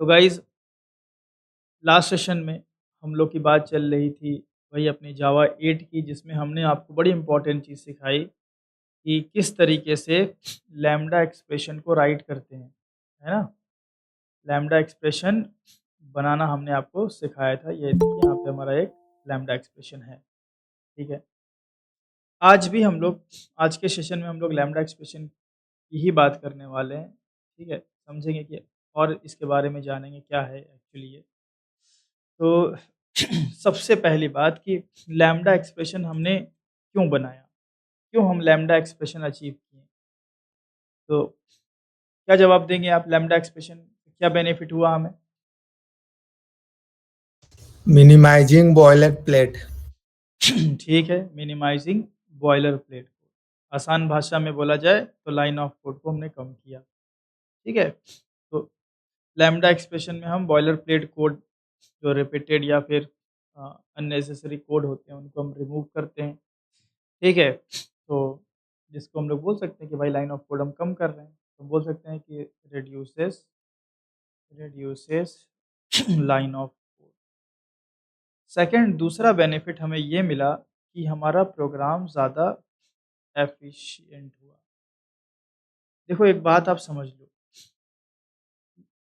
तो guys last session में हम लोग की बात चल रही थी वही अपनी जावा 8 की, जिसमें हमने आपको बड़ी इम्पोर्टेंट चीज़ सिखाई कि किस तरीके से लैम्ब्डा एक्सप्रेशन को राइट करते हैं, है ना? लैम्ब्डा एक्सप्रेशन बनाना हमने आपको सिखाया था। ये देखिए यहाँ पे हमारा एक लैम्ब्डा एक्सप्रेशन है, ठीक है? आज भी हम लोग आज के सेशन में हम लोग लैम्ब्डा एक्सप्रेशन की ही बात करने वाले हैं, ठीक है? समझेंगे कि और इसके बारे में जानेंगे क्या है एक्चुअली ये। तो सबसे पहली बात कि लैम्ब्डा एक्सप्रेशन हमने क्यों बनाया? क्यों हम लैम्ब्डा एक्सप्रेशन अचीव किए? तो क्या जवाब देंगे आप लैम्ब्डा एक्सप्रेशन क्या बेनिफिट हुआ हमें? Minimising boiler plate. ठीक है, मिनिमाइजिंग बॉयलर प्लेट। आसान भाषा में बोला जाए तो लाइन ऑफ कोड को हमने कम किया, ठीक है? तो लैम्ब्डा एक्सप्रेशन में हम बॉयलर प्लेट कोड जो रिपीटेड या फिर अननेसेसरी कोड होते हैं उनको हम रिमूव करते हैं, ठीक है? तो जिसको हम लोग बोल सकते हैं कि भाई लाइन ऑफ कोड हम कम कर रहे हैं, तो बोल सकते हैं कि reduces reduces line of code. Second दूसरा बेनिफिट हमें ये मिला कि हमारा प्रोग्राम ज़्यादा एफिशिएंट हुआ। देखो एक बात आप समझ लो,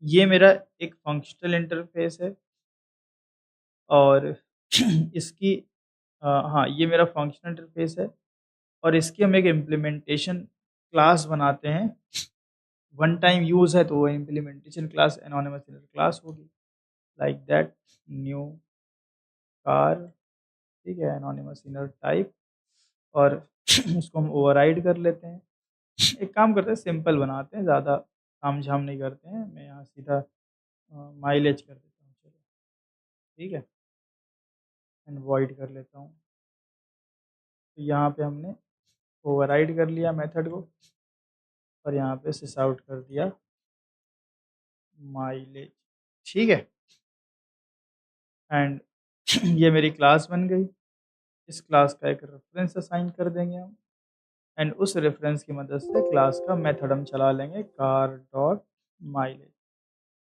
ये मेरा एक फंक्शनल इंटरफ़ेस है और इसकी हाँ, ये मेरा फंक्शनल इंटरफ़ेस है और इसकी हम एक इम्प्लीमेंटेशन क्लास बनाते हैं। वन टाइम यूज़ है तो वो implementation class anonymous inner class होगी, लाइक दैट न्यू कार, ठीक है? एनोनिमस इनर टाइप और उसको हम ओवरराइड कर लेते हैं। एक काम करते हैं सिंपल बनाते हैं, ज़्यादा तामझाम नहीं करते हैं। मैं यहाँ सीधा माइलेज कर देता हूँ चलो, ठीक है? एंड वॉइड कर लेता हूँ। तो यहाँ पे हमने ओवरराइड कर लिया मेथड को और यहाँ पे सिस आउट कर दिया माइलेज, ठीक है? एंड ये मेरी क्लास बन गई। इस क्लास का एक रेफरेंस असाइन कर देंगे हम एंड उस रेफरेंस की मदद से क्लास का मेथड हम चला लेंगे कार डॉट माइलेज।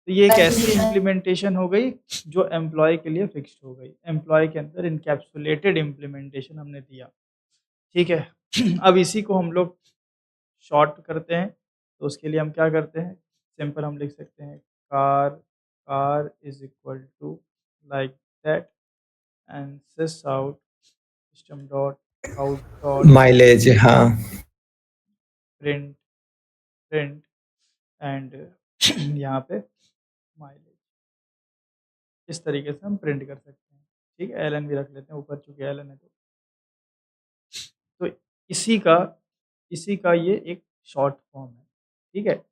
तो ये एक ऐसी इम्प्लीमेंटेशन हो गई जो एम्प्लॉय के लिए फिक्स्ड हो गई। एम्प्लॉय के अंदर इनकैप्सुलेटेड इम्प्लीमेंटेशन हमने दिया, ठीक है? अब इसी को हम लोग शॉर्ट करते हैं, तो उसके लिए हम क्या करते हैं? सिंपल हम लिख सकते हैं car car is equal to like that and sys out system dot out dot mileage, हाँ। प्रिंट प्रिंट एंड यहाँ पे माइलेज। इस तरीके से हम प्रिंट कर सकते हैं, ठीक है? एलन भी रख लेते हैं ऊपर चूँकि एलन है तो इसी का इसी का ये एक शॉर्ट फॉर्म है, ठीक है?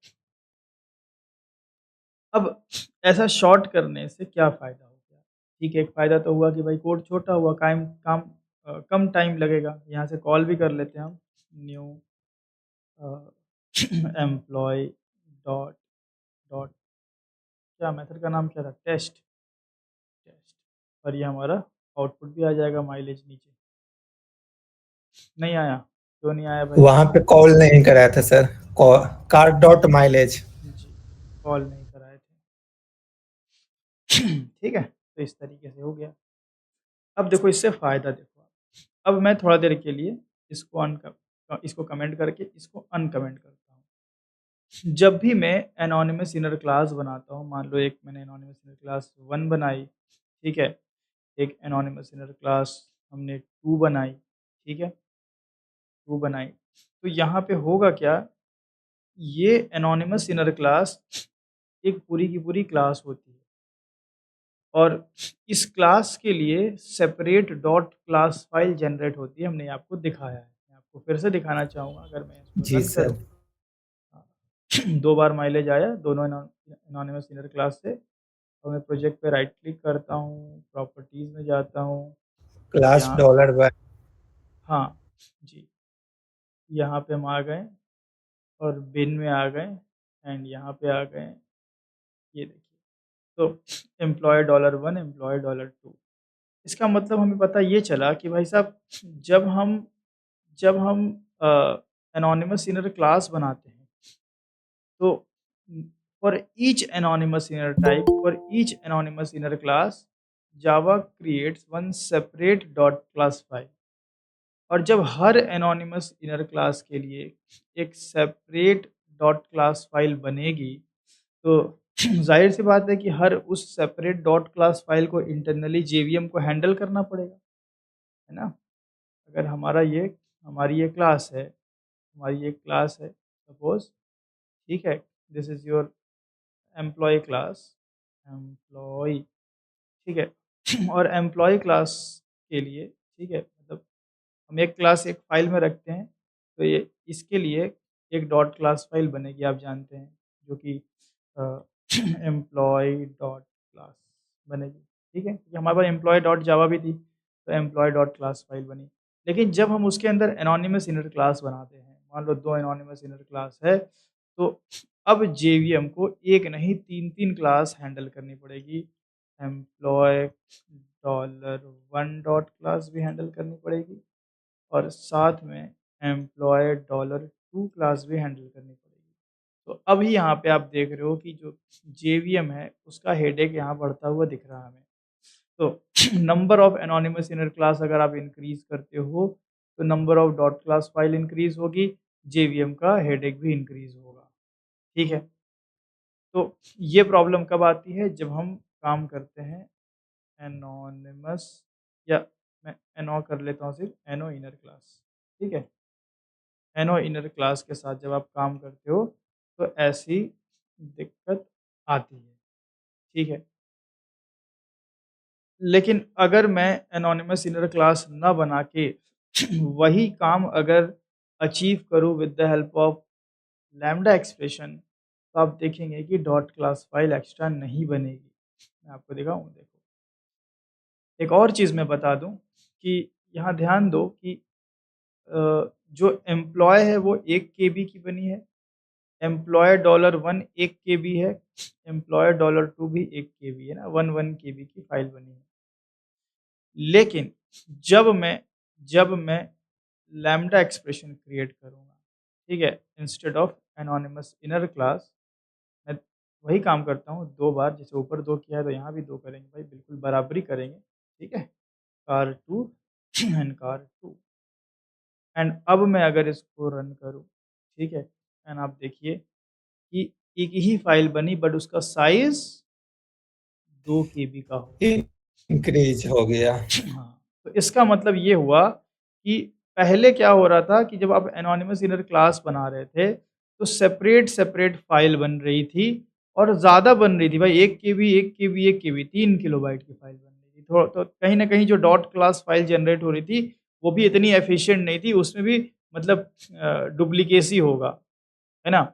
अब ऐसा शॉर्ट करने से क्या फ़ायदा हो गया? ठीक है, एक फ़ायदा तो हुआ कि भाई कोड छोटा हुआ, कम टाइम लगेगा। यहाँ से कॉल भी कर लेते हैं हम न्यू एम्प्लॉयी डॉट डॉट क्या मेथड का नाम क्या था? टेस्ट और ये हमारा आउटपुट भी आ जाएगा माइलेज नीचे। नहीं आया? क्यों नहीं आया भाई? वहाँ पे कॉल नहीं कराया था सर। Car dot mileage. जी, कॉल नहीं कराए थे। ठीक है? तो इस तरीके से हो गया। अब देखो इससे फ़ायदा देखो आप। अब मैं थोड़ा देर के लिए इसको कमेंट करके इसको अनकमेंट करता हूँ। जब भी मैं एनोनिमस इनर क्लास बनाता हूँ, मान लो एक मैंने एनोनिमस इनर क्लास 1 बनाई, ठीक है? एक एनोनिमस इनर क्लास हमने 2 बनाई, ठीक है? 2 बनाई। तो यहाँ पे होगा क्या, ये एनोनिमस इनर क्लास एक पूरी की पूरी क्लास होती है और इस क्लास के लिए separate dot class file generate होती है, हमने आपको दिखाया है। मैं आपको फिर से दिखाना चाहूँगा अगर मैं इसको जी रन सर। करूँ। हाँ, 2 बार माइलेज आया दोनों एनोनिमस इनर क्लास से और मैं प्रोजेक्ट पे राइट क्लिक करता हूँ, प्रॉपर्टीज़ में जाता हूँ और क्लास यहाँ डॉलर वन। हाँ, जी, यहाँ पे हम आ गए और बिन में आ गए एंड यहाँ पे आ गए, ये देखिए। तो एम्प्लॉयी $1 एम्प्लॉयी $2 इसका मतलब हमें पता ये चला कि भाई साहब जब हम जब हम एनोनिमस इनर क्लास बनाते हैं तो for each anonymous inner type, for each anonymous inner class, Java creates one separate dot class file. और जब हर एनोनिमस इनर क्लास के लिए एक सेपरेट डॉट क्लास फाइल बनेगी, तो ज़ाहिर सी बात है कि हर उस सेपरेट डॉट क्लास फाइल को इंटरनली जेवीएम को हैंडल करना पड़ेगा, है ना? अगर हमारी ये क्लास है, सपोज़, ठीक है? This is your employee class, employee, ठीक है? और एम्प्लॉयी क्लास के लिए, ठीक है? मतलब हम एक क्लास एक फ़ाइल में रखते हैं, तो ये इसके लिए एक डॉट क्लास फ़ाइल बनेगी, आप जानते हैं, जो कि अ, एम्प्लॉयी डॉट क्लास बनेगी, ठीक है? क्योंकि हमारे पास एम्प्लॉयी डॉट जावा भी थी, तो एम्प्लॉयी डॉट क्लास फ़ाइल बनी। लेकिन जब हम उसके अंदर एनोनिमस इनर क्लास बनाते हैं, मान लो 2 एनोनिमस इनर क्लास है, तो अब जेवीएम को एक नहीं 3-3 क्लास हैंडल करनी पड़ेगी। एम्प्लॉयी $1 डॉट क्लास भी हैंडल करनी पड़ेगी और साथ में एम्प्लॉयी $2 क्लास भी हैंडल करनी पड़ेगी। तो अभी यहाँ पे आप देख रहे हो कि जो जेवीएम है, उसका हेडेक यहाँ बढ़ता हुआ दिख रहा है हमें। तो number of anonymous inner class अगर आप इंक्रीज़ करते हो, तो number of dot class file increase होगी, जेवीएम का हेडेक भी इंक्रीज़ होगा। ठीक है? तो ये प्रॉब्लम कब आती है? जब हम काम करते हैं एनोनिमस, या मैं एनो कर लेता हूँ सिर्फ़, एनो इनर क्लास, ठीक है? एनो इनर क्लास के साथ जब आप काम करते हो, तो ऐसी दिक्कत आती है, ठीक है? लेकिन अगर मैं एनोनिमस इनर क्लास ना बना के वही काम अगर अचीव करूँ with the help of lambda expression, तो आप देखेंगे कि डॉट क्लास फाइल एक्स्ट्रा नहीं बनेगी। मैं आपको दिखाऊँ, देखो। एक और चीज़ मैं बता दूँ कि यहाँ ध्यान दो कि जो एम्प्लॉयी है वो 1 केबी की बनी है, एम्प्लॉयी $1 1 केबी है, एम्प्लॉयी $2 भी 1 केबी है ना, 1 केबी की फाइल बनी है। लेकिन जब मैं लैम्ब्डा एक्सप्रेशन क्रिएट करूँगा, ठीक है? Instead of anonymous inner class, मैं वही काम करता हूँ 2 बार, जैसे ऊपर 2 किया है तो यहाँ भी 2 करेंगे भाई, बिल्कुल बराबरी करेंगे, ठीक है? car2 एंड car2, एंड अब मैं अगर इसको रन करूँ, ठीक है? एंड आप देखिए कि एक ही फाइल बनी बट उसका साइज़ 2 केबी का हो गया। इंक्रीज हो गया। हाँ, तो इसका मतलब ये हुआ कि पहले क्या हो रहा था कि जब आप एनोनिमस इनर क्लास बना रहे थे, तो सेपरेट-सेपरेट फ़ाइल बन रही थी और ज़्यादा बन रही थी भाई, 1 केबी, 1 केबी, 1 केबी, 3 किलोबाइट की फ़ाइल बन रही थी। तो कहीं न कहीं जो डॉट क्लास फ़ाइल जनरेट हो रही थी, वो भी इतनी एफ़िशिएंट नहीं थी, उसमें भी मतलब डुप्लीकेसी होगा, है ना?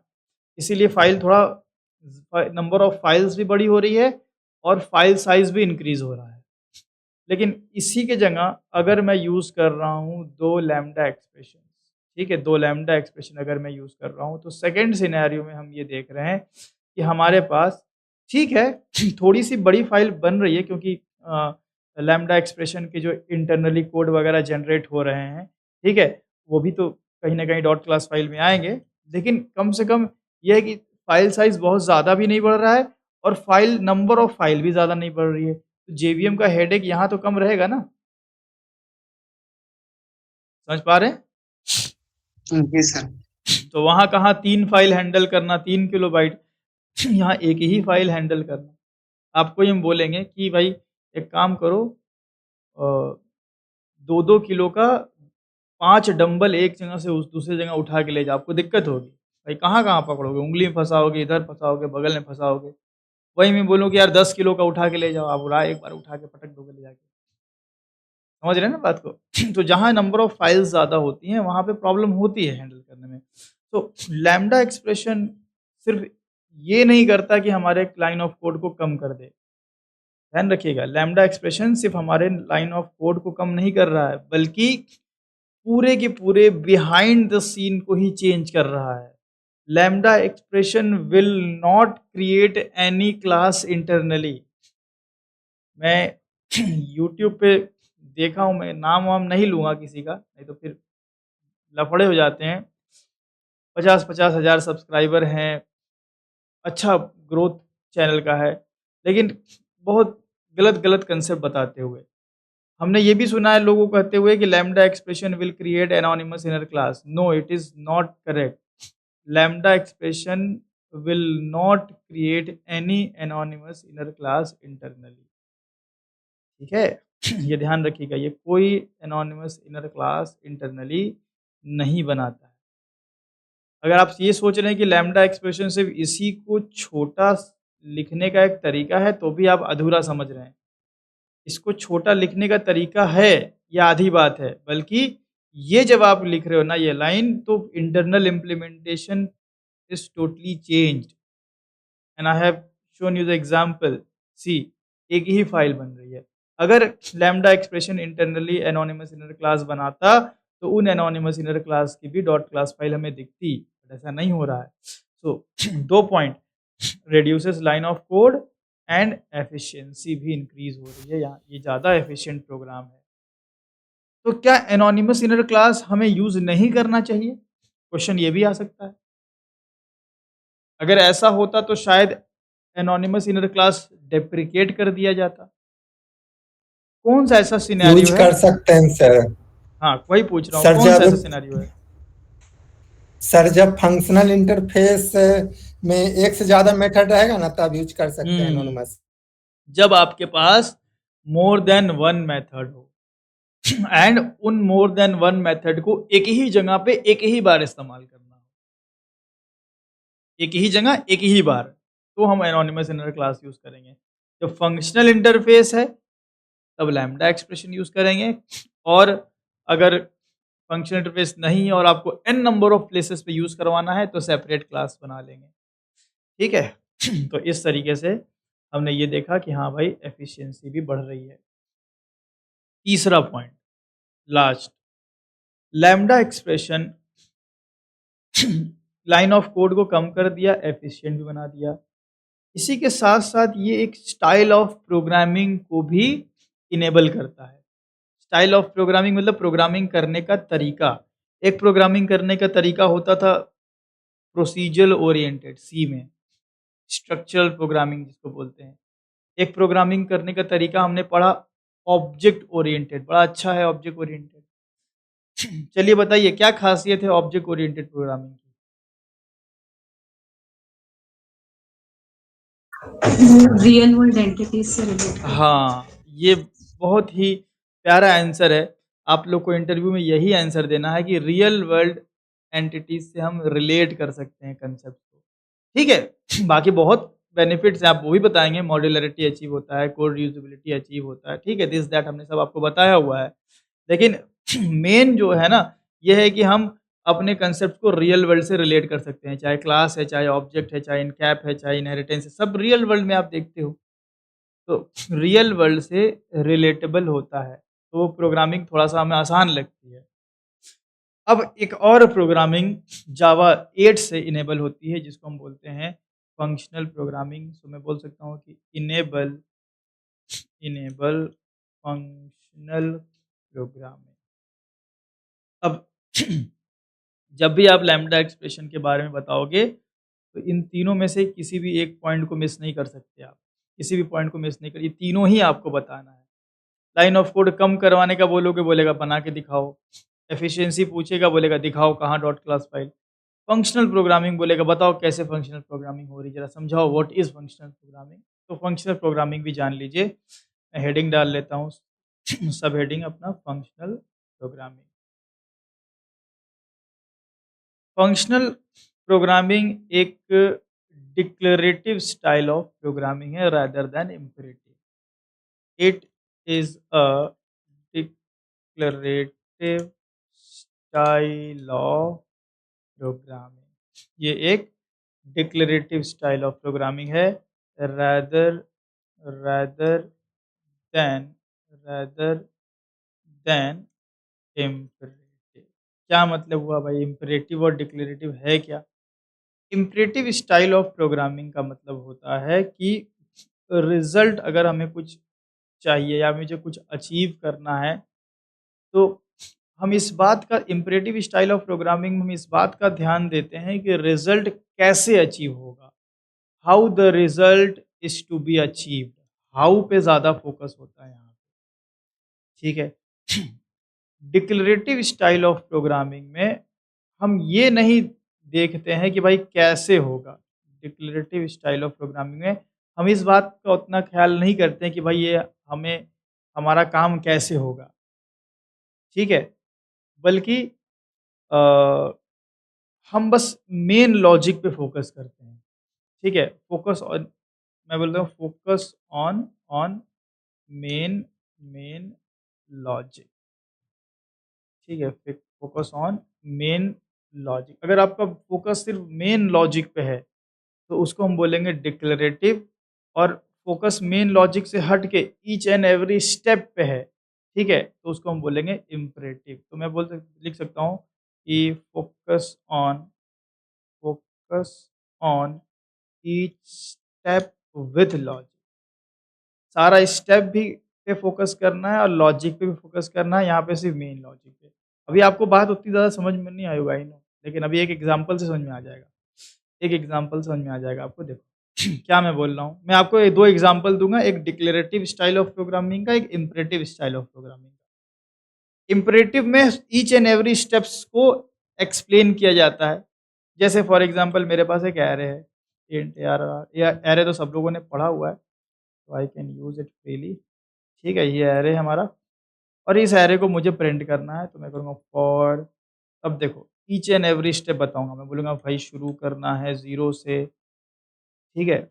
इसीलिए फ़ाइल थोड़ा नंबर ऑफ़ फ़ाइल्स भी बड़ी हो रही है और फ़ाइल साइज़ भी इंक्रीज़ हो रहा है। लेकिन इसी की जगह अगर मैं यूज़ कर रहा हूँ 2 लैम्ब्डा एक्सप्रेशंस, ठीक है? 2 लैम्ब्डा एक्सप्रेशन अगर मैं यूज़ कर रहा हूँ, तो सेकंड सिनेरियो में हम ये देख रहे हैं कि हमारे पास, ठीक है, थोड़ी-सी बड़ी फ़ाइल बन रही है क्योंकि लैम्ब्डा एक्सप्रेशन के जो इंटरनली कोड वगैरह जनरेट हो रहे हैं, ठीक है? वो भी तो कहीं न कहीं डॉट क्लास फ़ाइल में आएँगे, लेकिन कम से कम ये है कि फ़ाइल साइज़ बहुत ज़्यादा भी नहीं बढ़ रहा है और फ़ाइल नंबर ऑफ़ फ़ाइल भी ज़्यादा नहीं बढ़ रही है। तो जेवीएम का हेडेक यहाँ तो कम रहेगा ना? समझ पा रहे हैं? जी सर। तो वहाँ कहाँ 3 फ़ाइल हैंडल करना, 3 किलोबाइट, यहाँ एक ही फ़ाइल हैंडल करना। आपको ही हम बोलेंगे कि भाई एक काम करो, अ, 2-2 किलो का 5 डंबल एक जगह से उस दूसरी जगह उठा के ले जाओ, आपको दिक्कत होगी। भाई कहाँ-कहाँ पकड़ोगे? उँगली में फँसाओगे, इधर फँसाओगे, बगल में फँसाओगे। वही मैं बोलूँ कि यार 10 किलो का उठा के ले जाओ, आप एक बार उठा के पटक दोगे ले जाके। समझ रहे हैं ना बात को? तो जहाँ नंबर ऑफ फाइल्स ज़्यादा होती हैं, वहाँ पे प्रॉब्लम होती है हैंडल करने में। तो लैम्ब्डा एक्सप्रेशन सिर्फ़ ये नहीं करता कि हमारे लाइन ऑफ कोड को कम कर दे। ध्यान रखिएगा, लैम्ब्डा एक्सप्रेशन सिर्फ़ हमारे लाइन ऑफ कोड को कम नहीं कर रहा है, बल्कि पूरे के पूरे बिहाइंड द सीन को ही चेंज कर रहा है। Lambda expression will not create any class internally. मैं यूट्यूब पे देखा हूँ, मैं नाम-वाम नहीं लूँगा किसी का, नहीं तो फिर लफड़े हो जाते हैं। 50-50 हज़ार सब्सक्राइबर हैं, अच्छा ग्रोथ चैनल का है, लेकिन बहुत गलत-गलत कंसेप्ट बताते हुए। हमने ये भी सुना है लोगों को कहते हुए कि lambda expression will create anonymous inner class. No, it is not correct. Lambda expression will not create any anonymous inner class internally. ठीक है? ये ध्यान रखिएगा, ये कोई एनोनिमस इनर क्लास इंटरनली नहीं बनाता है। अगर आप ये सोच रहे हैं कि लैम्ब्डा एक्सप्रेशन सिर्फ़ इसी को छोटा लिखने का एक तरीका है, तो भी आप अधूरा समझ रहे हैं। इसको छोटा लिखने का तरीका है, ये आधी बात है, बल्कि ये जब आप लिख रहे हो ना ये लाइन, तो internal implementation is totally changed and I have shown you the example. See, एक ही फाइल बन रही है। अगर lambda expression internally anonymous inner class बनाता, तो उन एनोनिमस इनर क्लास की भी डॉट क्लास फाइल हमें दिखती, बट ऐसा नहीं हो रहा है। सो 2 point, reduces line of code and efficiency भी इंक्रीज़ हो रही है यहाँ, ये ज़्यादा एफिशिएंट प्रोग्राम है। तो क्या एनोनिमस इनर क्लास हमें यूज़ नहीं करना चाहिए? क्वेश्चन ये भी आ सकता है। अगर ऐसा होता तो शायद एनोनिमस इनर क्लास डेप्रिकेट कर दिया जाता। कौन-सा ऐसा यूज सिनेरियो है? कर सकते हैं सर। हाँ, वही पूछ रहा हूँ, सर कौन-सा जब ऐसा सिनेरियो है? सर जब फंक्शनल इंटरफेस में एक से ज्यादा मेथड रहेगा ना, तब यूज कर सकते हैं हुँ, एनोनिमस। जब आपके पास मोर देन वन मेथड हो एंड उन मोर देन वन मेथड को एक ही जगह पे एक ही बार इस्तेमाल करना हो। एक ही जगह एक ही बार, तो हम एनोनिमस इनर क्लास यूज़ करेंगे। जब फंक्शनल इंटरफेस है, तब लैम्ब्डा एक्सप्रेशन यूज़ करेंगे और अगर फंक्शनल इंटरफेस नहीं है और आपको n नंबर ऑफ प्लेसेस पे यूज़ करवाना है, तो सेपरेट क्लास बना लेंगे। ठीक है? तो इस तरीके से हमने ये देखा कि हाँ भाई, एफिशिएंसी भी बढ़ रही है। तीसरा point, last, lambda expression line of code को कम कर दिया, एफिशिएंट भी बना दिया। इसी के साथ-साथ ये एक स्टाइल ऑफ प्रोग्रामिंग को भी इनेबल करता है। स्टाइल ऑफ प्रोग्रामिंग मतलब प्रोग्रामिंग करने का तरीका। एक प्रोग्रामिंग करने का तरीका होता था प्रोसीजरल ओरिएंटेड सी में, स्ट्रक्चरल प्रोग्रामिंग जिसको बोलते हैं। एक प्रोग्रामिंग करने का तरीका हमने पढ़ा ऑब्जेक्ट ओरिएंटेड, बड़ा अच्छा है ऑब्जेक्ट ओरिएंटेड। चलिए बताइए क्या खासियत है ऑब्जेक्ट ओरिएंटेड प्रोग्रामिंग की? रियल वर्ल्ड एंटिटीज से रिलेट करता है। हाँ, ये बहुत ही प्यारा आंसर है। आप लोग को इंटरव्यू में यही आंसर देना है कि रियल वर्ल्ड एंटिटीज़ से हम रिलेट कर सकते हैं कांसेप्ट को। ठीक है? बाकी बहुत बेनिफिट्स हैं, आप वो भी बताएँगे, मॉड्युलैरिटी अचीव होता है, कोड रीयूजेबिलिटी अचीव होता है, ठीक है? दिस दैट हमने सब आपको बताया हुआ है। लेकिन मेन जो है ना, ये है कि हम अपने कांसेप्ट को रियल वर्ल्ड से रिलेट कर सकते हैं, चाहे क्लास है, चाहे ऑब्जेक्ट है, चाहे इनकैप है, चाहे इनहेरिटेंस है, सब रियल वर्ल्ड में आप देखते हो। तो रियल वर्ल्ड से रिलेटेबल होता है, तो प्रोग्रामिंग थोड़ा-सा हमें आसान लगती है। अब एक और प्रोग्रामिंग जावा 8 से इनेबल होती है जिसको हम बोलते हैं फंक्शनल प्रोग्रामिंग। सो मैं बोल सकता हूँ कि इनेबल इनेबल फंक्शनल प्रोग्रामिंग। अब जब भी आप लैम्ब्डा एक्सप्रेशन के बारे में बताओगे, तो इन तीनों में से किसी भी एक पॉइंट को मिस नहीं कर सकते आप। किसी भी पॉइंट को मिस नहीं कर, ये तीनों ही आपको बताना है। लाइन ऑफ कोड कम करवाने का बोलोगे, बोलेगा बना के दिखाओ। एफिशिएंसी पूछेगा, बोलेगा दिखाओ कहाँ dot class file. Functional programming बोलेगा बताओ कैसे फंक्शनल प्रोग्रामिंग हो रही है, ज़रा समझाओ व्हाट इज़ फंक्शनल प्रोग्रामिंग। तो फंक्शनल प्रोग्रामिंग भी जान लीजिए। मैं हेडिंग डाल लेता हूँ सब हेडिंग अपना फंक्शनल प्रोग्रामिंग। फंक्शनल प्रोग्रामिंग एक डिक्लेरेटिव स्टाइल ऑफ प्रोग्रामिंग है rather than imperative. It is a declarative style of programming. ये एक डिक्लेरेटिव स्टाइल ऑफ प्रोग्रामिंग है rather rather than rather than imperative. क्या मतलब हुआ भाई, इम्पेरेटिव और डिक्लेरेटिव है क्या? इम्परेटिव स्टाइल ऑफ प्रोग्रामिंग का मतलब होता है कि रिज़ल्ट अगर हमें कुछ चाहिए या मुझे कुछ अचीव करना है, तो हम इस बात का इम्परेटिव स्टाइल ऑफ प्रोग्रामिंग में हम इस बात का ध्यान देते हैं कि रिज़ल्ट कैसे अचीव होगा। How the result is to be achieved, how पे ज़्यादा फोकस होता है यहाँ पे, ठीक है। डिक्लेरेटिव स्टाइल ऑफ प्रोग्रामिंग में हम ये नहीं देखते हैं कि भाई कैसे होगा। डिक्लेरेटिव स्टाइल ऑफ प्रोग्रामिंग में हम इस बात का उतना ख्याल नहीं करते हैं कि भाई ये हमें हमारा काम कैसे होगा, ठीक है। बल्कि अ, हम बस मेन लॉजिक पे फोकस करते हैं, ठीक है। फोकस ऑन, मैं बोलता हूँ focus on on main main logic, ठीक है। Focus on main logic. अगर आपका फोकस सिर्फ मेन लॉजिक पे है तो उसको हम बोलेंगे डिक्लेरेटिव, और फोकस मेन लॉजिक से हट के ईच एंड एवरी स्टेप पे है, ठीक है, तो उसको हम बोलेंगे इम्परेटिव। तो मैं लिख सकता हूँ कि focus on each step with logic. सारा स्टेप भी पे फोकस करना है और लॉजिक पे भी फोकस करना है, यहाँ पे सिर्फ मेन लॉजिक पे। अभी आपको बात उतनी ज़्यादा समझ में नहीं आई होगा, आई नो, लेकिन अभी एक एग्जांपल से समझ में आ जाएगा। एक एग्जांपल समझ में आ जाएगा आपको, देखो क्या मैं बोल रहा हूँ। मैं आपको ये 2 एग्जांपल दूँगा, एक डिक्लेरेटिव स्टाइल ऑफ प्रोग्रामिंग का, एक इम्परेटिव स्टाइल ऑफ प्रोग्रामिंग का। इम्परेटिव में ईच एंड एवरी स्टेप्स को एक्सप्लेन किया जाता है। जैसे फॉर एग्जांपल मेरे पास एक एरे है, इंट ARR, या एरे तो सब लोगों ने पढ़ा हुआ है, तो I can use it freely, ठीक है। ये एरे है हमारा और इस एरे को मुझे प्रिंट करना है, तो मैं करूँगा फॉर। अब देखो ईच एंड एवरी स्टेप बताऊँगा, मैं बोलूँगा भाई शुरू करना है 0 से, ठीक है।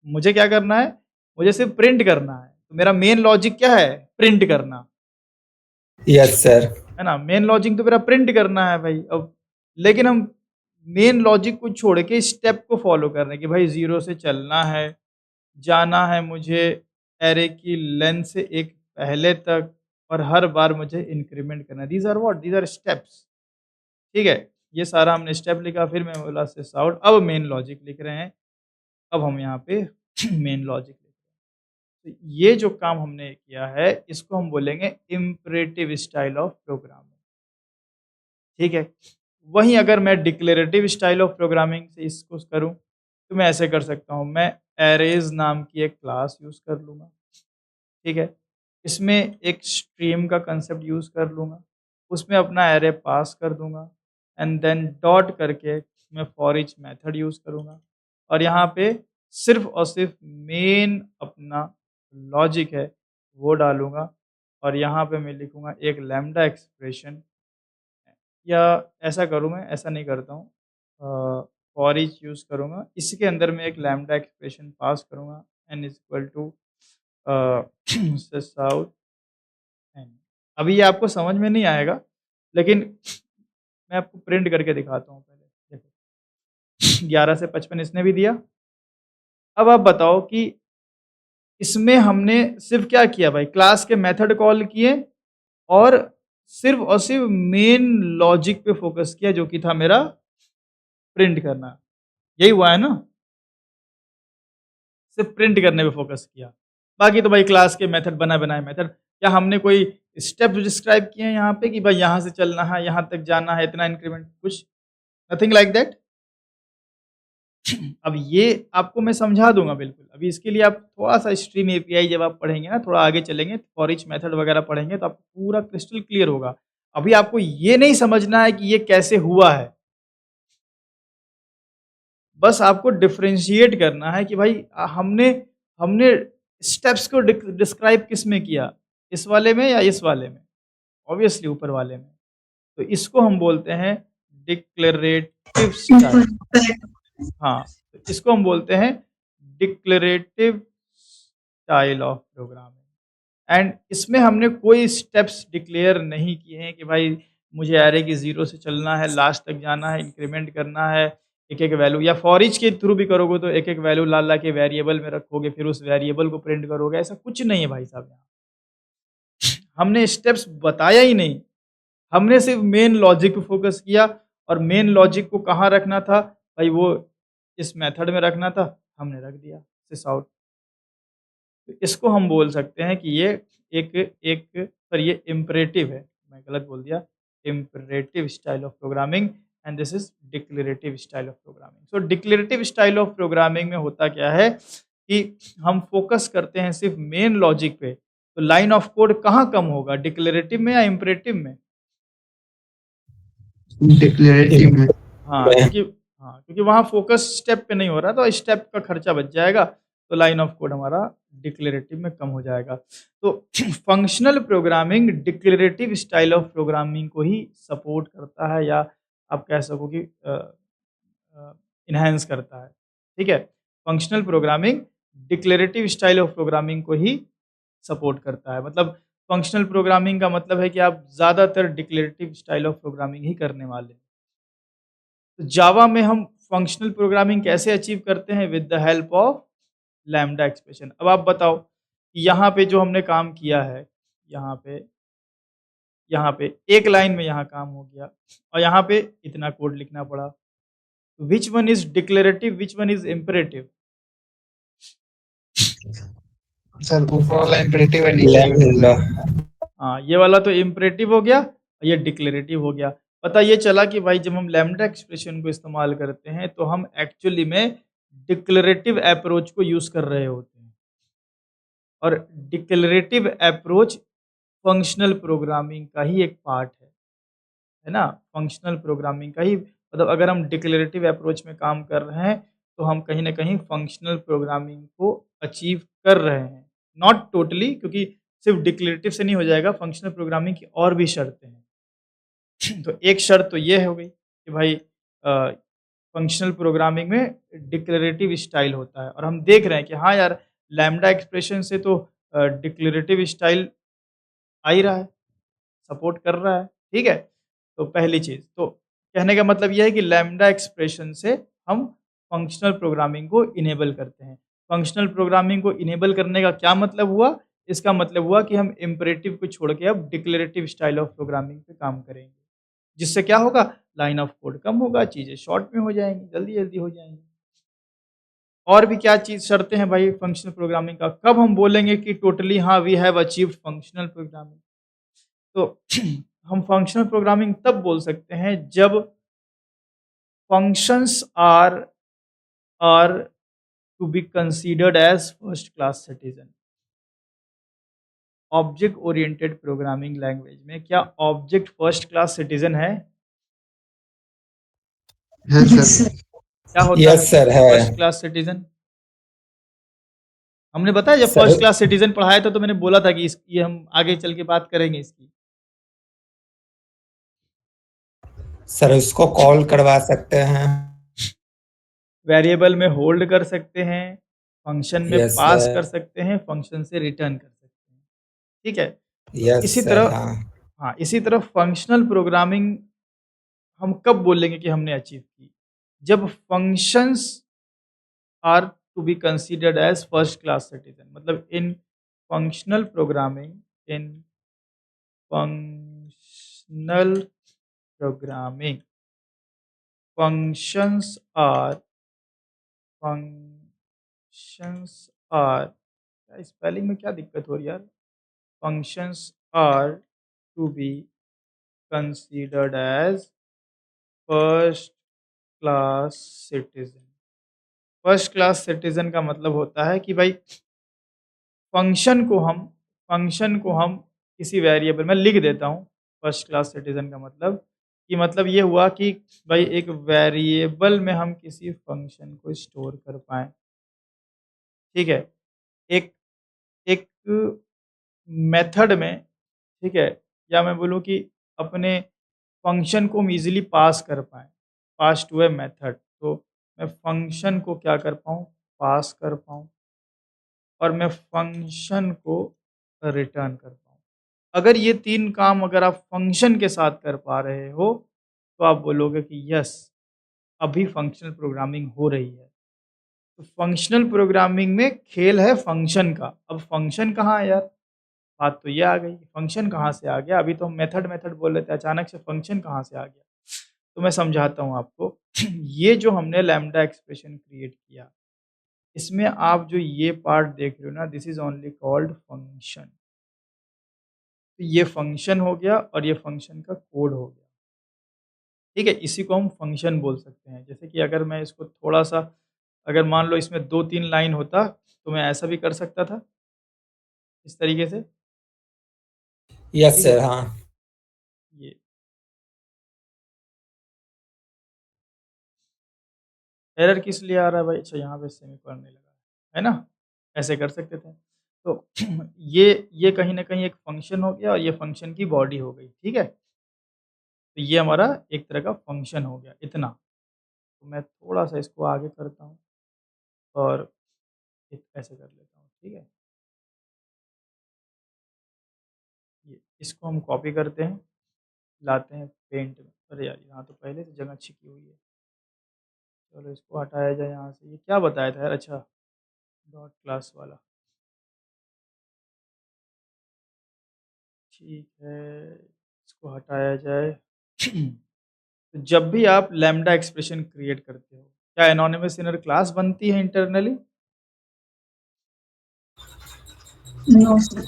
मुझे क्या करना है? मुझे सिर्फ़ प्रिंट करना है। तो मेरा मेन लॉजिक क्या है? प्रिंट करना, यस सर। है ना? मेन लॉजिक तो मेरा प्रिंट करना है भाई। अब लेकिन हम मेन लॉजिक को छोड़ के स्टेप को फ़ॉलो कर रहे हैं कि भाई 0 से चलना है, जाना है मुझे एरे की लेंथ से एक पहले तक, और हर बार मुझे इंक्रीमेंट करना है। These are what? These are steps, ठीक है। ये सारा हमने स्टेप लिखा, फिर मैं बोला सिस आउट, अब मेन लॉजिक लिख रहे हैं। अब हम यहाँ पे मेन लॉजिक लिख रहे हैं। तो ये जो काम हमने किया है, इसको हम बोलेंगे इम्परेटिव स्टाइल ऑफ प्रोग्रामिंग, ठीक है। वहीं अगर मैं डिक्लेरेटिव स्टाइल ऑफ प्रोग्रामिंग से इसको करूँ, तो मैं ऐसे कर सकता हूँ, मैं अरेज नाम की एक क्लास यूज़ कर लूँगा, ठीक है। इसमें एक स्ट्रीम का कंसेप्ट यूज़ कर लूँगा, उसमें अपना एरे पास कर दूँगा, एंड देन डॉट करके मैं फॉर ईच मेथड यूज़ करूँगा, और यहाँ पे सिर्फ़ और सिर्फ़ मेन अपना लॉजिक है वो डालूँगा, और यहाँ पे मैं लिखूँगा एक लैम्ब्डा एक्सप्रेशन, या ऐसा करूँ मैं, ऐसा नहीं करता हूँ, फॉर ईच यूज़ करूँगा, इसके अंदर मैं एक लैम्ब्डा एक्सप्रेशन पास करूँगा, n is equal to sys n. अभी ये आपको समझ में नहीं आएगा, लेकिन मैं आपको प्रिंट करके दिखाता हूँ पहले। देखो 11 से 55 इसने भी दिया। अब आप बताओ कि इसमें हमने सिर्फ़ क्या किया भाई, क्लास के मेथड कॉल किए और सिर्फ़ और सिर्फ़ मेन लॉजिक पे फ़ोकस किया, जो कि था मेरा प्रिंट करना। यही हुआ है ना? सिर्फ़ प्रिंट करने पे फ़ोकस किया। बाकी तो भाई क्लास के मेथड बनाए-बनाए मेथड, क्या हमने कोई स्टेप्स डिस्क्राइब किए हैं यहाँ पे कि भाई यहाँ से चलना है, यहाँ तक जाना है, इतना इंक्रीमेंट, कुछ नथिंग लाइक दैट। अब ये आपको मैं समझा दूँगा बिल्कुल। अभी इसके लिए आप थोड़ा-सा स्ट्रीम एपीआई जब आप पढ़ेंगे ना, थोड़ा आगे चलेंगे, फॉर ईच मेथड वगैरह पढ़ेंगे तो आपको पूरा क्रिस्टल क्लियर होगा। अभी आपको ये नहीं समझना है कि ये कैसे हुआ है। बस आपको डिफरेंशिएट करना है कि भाई हमने हमने स्टेप्स को डिस्क्राइब किस में किया, इस वाले में या इस वाले में? ऑब्वियसली ऊपर वाले में। तो इसको हम बोलते हैं डिक्लरेटिव स्टाइल। Correct. हाँ, तो इसको हम बोलते हैं डिक्लरेटिव स्टाइल ऑफ प्रोग्रामिंग, एंड इसमें हमने कोई स्टेप्स डिक्लेयर नहीं किए हैं कि भाई मुझे एरे की 0 से चलना है, लास्ट तक जाना है, इंक्रीमेंट करना है, एक-एक वैल्यू, या फॉर ईच के थ्रू भी करोगे तो एक-एक वैल्यू ला-ला के वेरिएबल में रखोगे, फिर उस वेरिएबल को प्रिंट करोगे, ऐसा कुछ नहीं है भाई साहब यहाँ। हमने स्टेप्स बताया ही नहीं, हमने सिर्फ मेन लॉजिक पे फ़ोकस किया, और मेन लॉजिक को कहाँ रखना था, भाई वो इस मेथड में रखना था, हमने रख दिया, सिस आउट। तो इसको हम बोल सकते हैं कि ये एक एक पर ये इम्परेटिव है, मैं गलत बोल दिया, imperative style of programming, and this is declarative style of programming. So declarative style of programming में होता क्या है कि हम फोकस करते हैं सिर्फ मेन लॉजिक पे। तो लाइन ऑफ कोड कहाँ कम होगा, डिक्लेरेटिव में या इम्परेटिव में? डिक्लेरेटिव में। हाँ, क्योंकि वहाँ फोकस स्टेप पे नहीं हो रहा, तो स्टेप का खर्चा बच जाएगा, तो लाइन ऑफ कोड हमारा डिक्लेरेटिव में कम हो जाएगा। तो functional programming declarative style of programming को ही सपोर्ट करता है, या आप कह सको कि इन्हांस करता है। ठीक है, functional programming declarative style of programming को ही सपोर्ट करता है। मतलब फंक्शनल प्रोग्रामिंग का मतलब है कि आप ज़्यादातर डिक्लेरेटिव स्टाइल ऑफ प्रोग्रामिंग ही करने वाले हैं। तो जावा में हम फंक्शनल प्रोग्रामिंग कैसे अचीव करते हैं? With the help of lambda expression. अब आप बताओ कि यहाँ पे जो हमने काम किया है, यहाँ पे एक लाइन में यहाँ काम हो गया और यहाँ पे इतना कोड लिखना पड़ा। Which one is declarative, which one is imperative? Sir ऊपर वाला इम्परेटिव है, नीचे वाला। हाँ, ये वाला तो इम्परेटिव हो गया, ये डिक्लेरेटिव हो गया। पता ये चला कि भाई जब हम लैम्डा एक्सप्रेशन को इस्तेमाल करते हैं तो हम एक्चुअली में डिक्लेरेटिव अप्रोच को यूज़ कर रहे होते हैं, और डिक्लेरेटिव अप्रोच फंक्शनल प्रोग्रामिंग का ही एक पार्ट है ना? फंक्शनल प्रोग्रामिंग का ही मतलब अगर हम डिक्लेरेटिव अप्रोच में काम कर रहे हैं, तो हम कहीं न कहीं फंक्शनल प्रोग्रामिंग को अचीव कर रहे हैं। नॉट टोटली, क्योंकि सिर्फ डिक्लेरेटिव से नहीं हो जाएगा, फंक्शनल प्रोग्रामिंग की और भी शर्तें हैं। तो एक शर्त तो ये हो गई कि भाई फंक्शनल प्रोग्रामिंग में डिक्लेरेटिव स्टाइल होता है, और हम देख रहे हैं कि हाँ यार, लैम्डा एक्सप्रेशन से तो डिक्लेरेटिव स्टाइल आ ही रहा है, सपोर्ट कर रहा है, ठीक है? तो पहली चीज़, तो कहने का मतलब ये है कि लैम्डा एक्सप्रेशन से हम फंक्शनल प्रोग्रामिंग को इनेबल करते हैं। फंक्शनल प्रोग्रामिंग को इनेबल करने का क्या मतलब हुआ? इसका मतलब हुआ कि हम इम्पेरेटिव को छोड़ के अब डिक्लेरेटिव स्टाइल ऑफ प्रोग्रामिंग पे काम करेंगे। जिससे क्या होगा? लाइन ऑफ कोड कम होगा, चीज़ें शॉर्ट में हो जाएँगी, जल्दी-जल्दी हो जाएँगी। और भी क्या चीज़ शर्तें हैं भाई फंक्शनल प्रोग्रामिंग का? कब हम बोलेंगे कि टोटली हाँ, we have achieved functional programming? तो हम फंक्शनल प्रोग्रामिंग तब बोल सकते हैं जब functions are to be considered as first class citizen. Object oriented programming language में क्या ऑब्जेक्ट फर्स्ट क्लास सिटीजन है? है Yes, सर। sir. क्या होता है यस सर, फर्स्ट है क्लास सिटीजन? हमने बताया जब सर। फर्स्ट क्लास सिटीजन पढ़ाया था तो मैंने बोला था कि ये हम आगे चल के बात करेंगे इसकी। सर उसको कॉल करवा सकते हैं। वेरिएबल में होल्ड कर सकते हैं, फंक्शन में यस पास सर। कर सकते हैं, फंक्शन से रिटर्न कर सकते हैं। ठीक है? तो यस इसी सर। तरह हाँ हाँ, इसी तरह फंक्शनल प्रोग्रामिंग हम कब बोलेंगे कि हमने अचीव की? जब functions are to be considered as first class citizen. मतलब in functional programming functions are functions are क्या स्पेलिंग में क्या दिक्कत हो रही है यार? Functions are to be considered as first class citizen. First class citizen का मतलब होता है कि भाई फंक्शन को हम फंक्शन को हम किसी वेरिएबल में लिख देता हूँ। फर्स्ट क्लास सिटीजन का मतलब कि मतलब ये हुआ कि भाई एक वेरिएबल में हम किसी फंक्शन को स्टोर कर पाएँ। ठीक है? एक एक मेथड में, ठीक है? या मैं बोलूँ कि अपने फंक्शन को हम ईज़िली पास कर पाएँ, पास टू अ मेथड। तो मैं फंक्शन को क्या कर पाऊँ? पास कर पाऊँ, और मैं फंक्शन को रिटर्न कर पाऊँ। अगर ये 3 काम अगर आप फंक्शन के साथ कर पा रहे हो, तो आप बोलोगे कि यस, अभी फंक्शनल प्रोग्रामिंग हो रही है। तो फंक्शनल प्रोग्रामिंग में खेल है फंक्शन का। अब फंक्शन कहाँ है यार? बात तो ये आ गई, फंक्शन कहाँ से आ गया? अभी तो हम मेथड बोल रहे थे, अचानक से फंक्शन कहाँ से आ गया? तो मैं समझाता हूँ आपको। ये जो हमने लैम्ब्डा एक्सप्रेशन क्रिएट किया, इसमें आप जो ये पार्ट देख रहे हो ना, this is only called function. तो ये फंक्शन हो गया और ये फंक्शन का कोड हो गया। ठीक है? इसी को हम फंक्शन बोल सकते हैं। जैसे कि अगर मैं इसको थोड़ा-सा, अगर मान लो इसमें 2-3 लाइन होता, तो मैं ऐसा भी कर सकता था, इस तरीके से, यस ठीक सर, है? हाँ। ये एरर किस लिए आ रहा है भाई? अच्छा, यहाँ पे सेमीकोलन नहीं लगा है ना? ऐसे कर सकते थे। तो ये कहीं न कहीं एक फंक्शन हो गया और ये फंक्शन की बॉडी हो गई, ठीक है? तो ये हमारा एक तरह का फंक्शन हो गया, इतना। तो मैं थोड़ा-सा इसको आगे करता हूँ और एक ऐसे कर लेता हूँ, ठीक है? ये इसको हम कॉपी करते हैं, लाते हैं पेंट में। अरे यार! यहाँ तो पहले से जगह छिपी हुई है। चलो इसको हटाया जाए यहाँ से। ये क्या बताया था यार? अच्छा, डॉट क्लास वाला। ठीक है, इसको हटाया जाए। तो जब भी आप लैम्ब्डा एक्सप्रेशन क्रिएट करते हो, क्या एनोनिमस इनर क्लास बनती है internally? No, sir.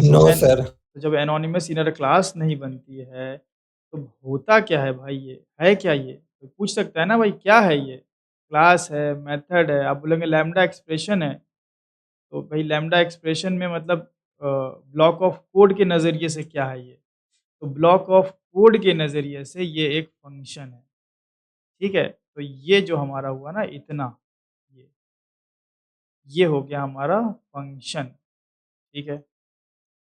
No n sir. तो जब एनोनिमस इनर क्लास नहीं बनती है, तो होता क्या है भाई ये? है क्या ये? कोई पूछ सकता है ना भाई, क्या है ये? क्लास है, मेथड है, आप बोलेंगे लैम्ब्डा एक्सप्रेशन है, तो भाई लैम्ब्डा एक्सप्रेशन में मतलब ब्लॉक ऑफ कोड के नज़रिए से क्या है ये? तो ब्लॉक ऑफ कोड के नज़रिए से ये एक फंक्शन है, ठीक है? तो ये जो हमारा हुआ ना इतना, ये ये हो गया हमारा फंक्शन, ठीक है?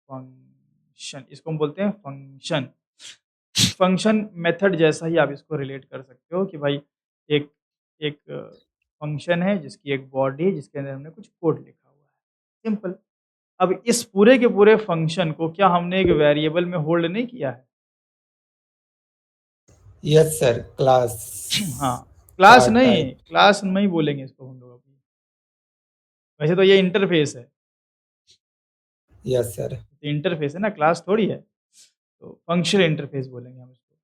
फंक्शन, इसको हम बोलते हैं फंक्शन। फंक्शन मेथड जैसा ही आप इसको रिलेट कर सकते हो कि भाई एक एक फंक्शन है जिसकी एक बॉडी है जिसके अंदर हमने कुछ कोड लिखा हुआ है, सिंपल। अब इस पूरे के पूरे फंक्शन को क्या हमने एक वेरिएबल में होल्ड नहीं किया है? यस सर, क्लास हाँ, का क्लास नहीं, टाइप। क्लास नहीं बोलेंगे इसको हम लोग अभी। वैसे तो ये इंटरफ़ेस है, यस सर। इंटरफ़ेस है ना, क्लास थोड़ी है। तो फंक्शनल इंटरफ़ेस बोलेंगे हम इसको।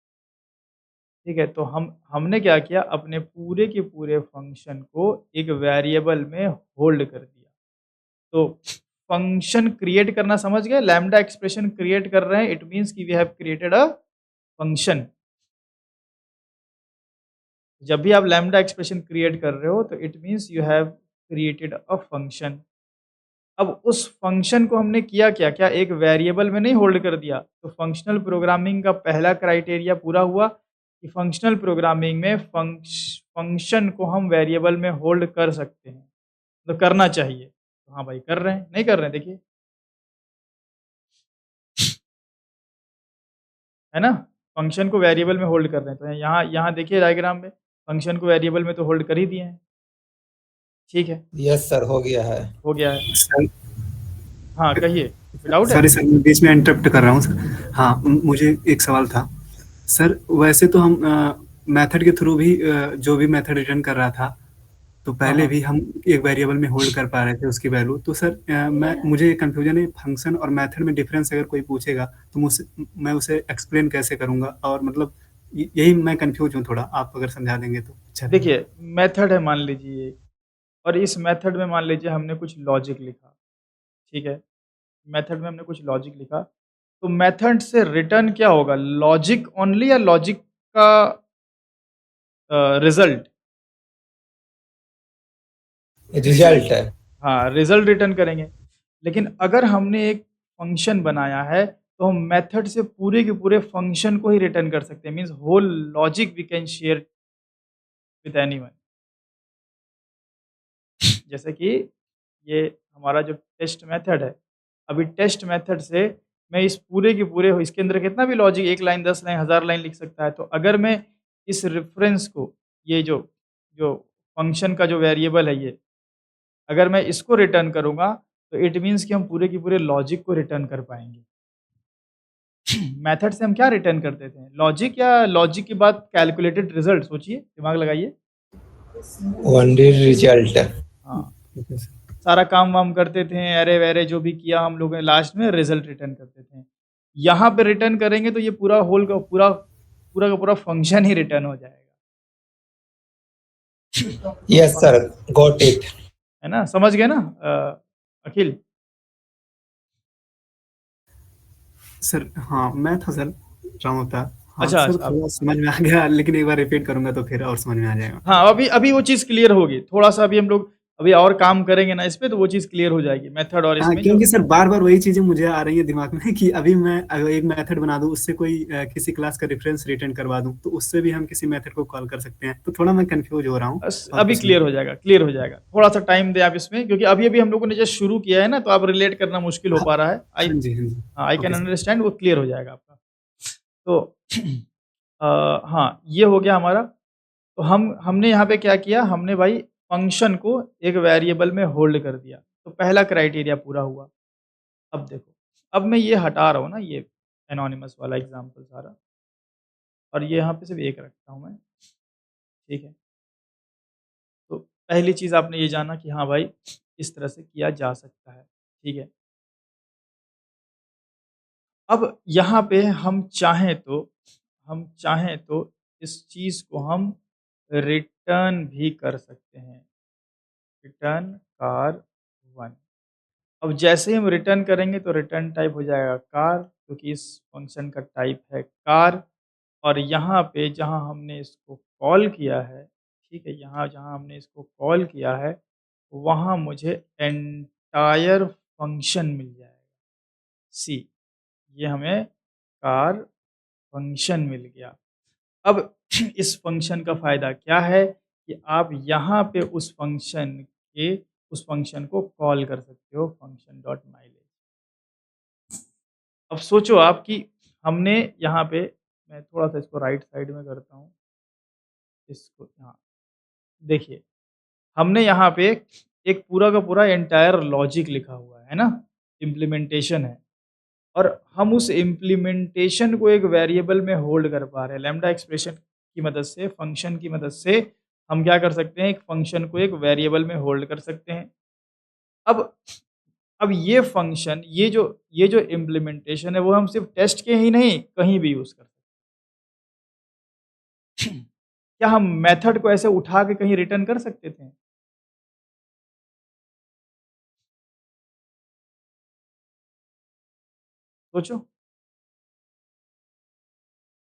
ठीक है, तो हमने क्या किया, अपने पूरे के पूरे फंक्शन को एक वेरिएबल में होल्ड कर दिया। तो फंक्शन क्रिएट करना समझ गए? लैम्ब्डा एक्सप्रेशन क्रिएट कर रहे हैं, इट मीन्स कि we have created a function. जब भी आप लैम्ब्डा एक्सप्रेशन क्रिएट कर रहे हो, तो it means you have created a function. अब उस फंक्शन को हमने किया क्या? क्या एक वेरिएबल में नहीं होल्ड कर दिया? तो फंक्शनल प्रोग्रामिंग का पहला क्राइटेरिया पूरा हुआ कि फंक्शनल प्रोग्रामिंग में फंक्शन को हम वेरिएबल में होल्ड कर सकते हैं, तो करना चाहिए। तो हाँ भाई, कर रहे हैं, नहीं कर रहे हैं देखिए, है ना? फंक्शन को वेरिएबल में होल्ड कर रहे हैं, तो यहाँ यहाँ देखिए डायग्राम में, फंक्शन को वेरिएबल में तो होल्ड कर ही दिए हैं, ठीक है, यस सर, हो गया है। हो गया है। सर हाँ, कहिए, कोई डाउट है? सॉरी सर, मैं बीच में इंटरप्ट कर रहा हूँ सर। हाँ, मुझे एक सवाल था सर। वैसे तो हम मेथड के थ्रू भी जो भी मेथड रिटर्न कर रहा था, तो हाँ, पहले हाँ। भी हम एक वेरिएबल में होल्ड कर पा रहे थे उसकी वैल्यू। तो सर मुझे कंफ्यूजन है, फंक्शन और मेथड में डिफरेंस अगर कोई पूछेगा तो मुझसे मैं उसे एक्सप्लेन कैसे करूंगा? और मतलब यही मैं कंफ्यूज हूँ थोड़ा, आप अगर समझा देंगे तो अच्छा रहेगा। देखिए, मेथड है मान लीजिए, और इस मेथड में मान लीजिए हमने कुछ लॉजिक लिखा, ठीक है? मेथड में हमने कुछ लॉजिक लिखा, तो मेथड से रिटर्न क्या होगा? लॉजिक ओनली या लॉजिक का रिज़ल्ट? रिजल्ट है। हाँ, रिज़ल्ट रिटर्न करेंगे। लेकिन अगर हमने एक फंक्शन बनाया है, तो हम मेथड से पूरे के पूरे फंक्शन को ही रिटर्न कर सकते हैं, means whole logic we can share with anyone. जैसे कि ये हमारा जो टेस्ट मेथड है, अभी टेस्ट मेथड से मैं इस पूरे के पूरे, इसके अंदर कितना भी लॉजिक 1 लाइन, 10 लाइन, 1000 लाइन लिख सकता है। तो अगर मैं इस रेफ़रेंस को, ये जो जो फंक्शन का जो वेरिएबल है ये, अगर मैं इसको रिटर्न करूँगा, तो इट मीन्स कि हम पूरे के पूरे लॉजिक को रिटर्न कर पाएँगे। मेथड से हम क्या रिटर्न करते थे? लॉजिक, या लॉजिक के बाद कैलकुलेटेड रिज़ल्ट? सोचिए, दिमाग लगाइए। Only result. हाँ। ठीक है सर। सारा काम-वाम करते थे, एरे-वेरे जो भी किया हम लोगों ने, लास्ट में रिज़ल्ट रिटर्न करते थे। यहाँ पे रिटर्न करेंगे तो ये पूरा होल का पूरा, पूरा का पूरा फंक्शन ही रिटर्न हो जाएगा। Yes sir, got it. है ना? समझ गए ना अखिल? सर हाँ, मैं था सर, राउता। हाँ, अच्छा, सर अच्छा आप थोड़ा समझ में आ गया, लेकिन एक बार रिपीट करूँगा तो फिर और समझ में आ जाएगा। हाँ, अभी वो चीज़ क्लियर होगी। थोड़ा-सा अभी हम लोग अभी और काम करेंगे ना इस पे तो वो चीज़ क्लियर हो जाएगी। मेथड और हाँ, इसमें जो क्योंकि सर बार-बार वही चीज़ें मुझे आ रही है दिमाग में कि अभी मैं अगर एक मेथड बना दूँ, उससे कोई किसी क्लास का रेफरेंस रिटर्न करवा दूँ, तो उससे भी हम किसी मेथड को कॉल कर सकते हैं। तो थोड़ा मैं कन्फ्यूज़ हो रहा हूँ बस और अभी कुछ नहीं। क्लियर हो जाएगा, क्लियर हो जाएगा। थोड़ा-सा टाइम दें आप इसमें क्योंकि अभी-अभी हम लोगों ने जस्ट शुरू किया है ना, तो अब रिलेट करना मुश्किल हो हाँ, पा रहा है। हाँ जी, हाँ जी। I can okay sir. Understand वो क्लियर हो जाएगा आपका। तो हाँ, ये हो गया हमारा। तो हमने यहाँ पे क्या किया, हमने भाई फ़ंक्शन को एक वेरिएबल में होल्ड कर दिया। तो पहला क्राइटेरिया पूरा हुआ। अब देखो, अब मैं ये हटा रहा हूँ ना ये एनोनिमस वाला एग्ज़ाम्पल सारा और ये यहाँ पे सिर्फ़ एक रखता हूँ मैं, ठीक है? तो पहली चीज़ आपने ये जाना कि हाँ भाई, इस तरह से किया जा सकता है, ठीक है? अब यहाँ पे हम चाहें तो इस चीज़ को हम रिटर्न भी कर सकते हैं, रिटर्न कार1। अब जैसे ही हम रिटर्न करेंगे तो रिटर्न टाइप हो जाएगा कार क्योंकि इस फ़ंक्शन का टाइप है कार और यहाँ पे जहाँ हमने इसको कॉल किया है, ठीक है? यहाँ जहाँ हमने इसको कॉल किया है, वहाँ मुझे एंटायर फ़ंक्शन मिल जाएगा। सी ये हमें कार फ़ंक्शन मिल गया। अब इस फ़ंक्शन का फ़ायदा क्या है कि आप यहाँ पे उस फ़ंक्शन को कॉल कर सकते हो फंक्शन डॉट माइलेज। अब सोचो आप कि हमने यहाँ पे मैं थोड़ा-सा इसको राइट साइड में करता हूँ, इसको हाँ, देखिए हमने यहाँ पे एक पूरा का पूरा एंटायर लॉजिक लिखा हुआ है ना? इम्प्लीमेंटेशन है और हम उस इम्प्लीमेंटेशन को एक वेरिएबल में होल्ड कर पा रहे हैं। लैम्ब्डा एक्सप्रेशन की मदद से, फंक्शन की मदद से हम क्या कर सकते हैं, एक फंक्शन को एक वेरिएबल में होल्ड कर सकते हैं। अब अब ये फंक्शन, ये जो इम्प्लीमेंटेशन है, वो हम सिर्फ़ टेस्ट के ही नहीं, कहीं भी यूज़ कर सकते हैं। क्या हम मेथड को ऐसे उठा के कहीं रिटर्न कर सकते थे? सोचो,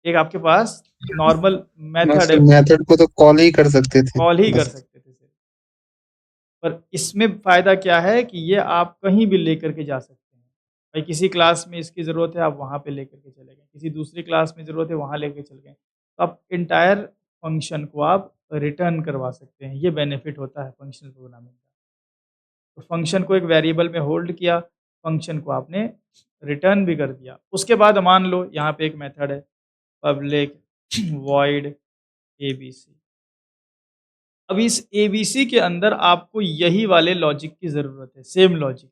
एक आपके पास नॉर्मल हाँ मेथड है, सर, मेथड को तो कॉल ही कर सकते थे कॉल ही कर बस। सकते थे सिर्फ़। पर इसमें फ़ायदा क्या है कि ये आप कहीं भी लेकर के जा सकते हैं। भाई किसी क्लास में इसकी ज़रूरत है, आप वहाँ पे लेकर के चले गए। किसी दूसरी क्लास में ज़रूरत है, वहाँ लेके चले गए। तो आप एंटायर फ़ंक्शन को आप रिटर्न करवा सकते हैं। ये बेनिफिट होता है फ़ंक्शनल प्रोग्रामिंग का। तो फ़ंक्शन को एक वेरिएबल में होल्ड किया, फ़ंक्शन को आपने रिटर्न भी कर दिया। उसके बाद मान लो यहाँ पे एक मेथड है पब्लिक वॉइड एबीसी। अब इस एबीसी के अंदर आपको यही वाले लॉजिक की ज़रूरत है, सेम लॉजिक।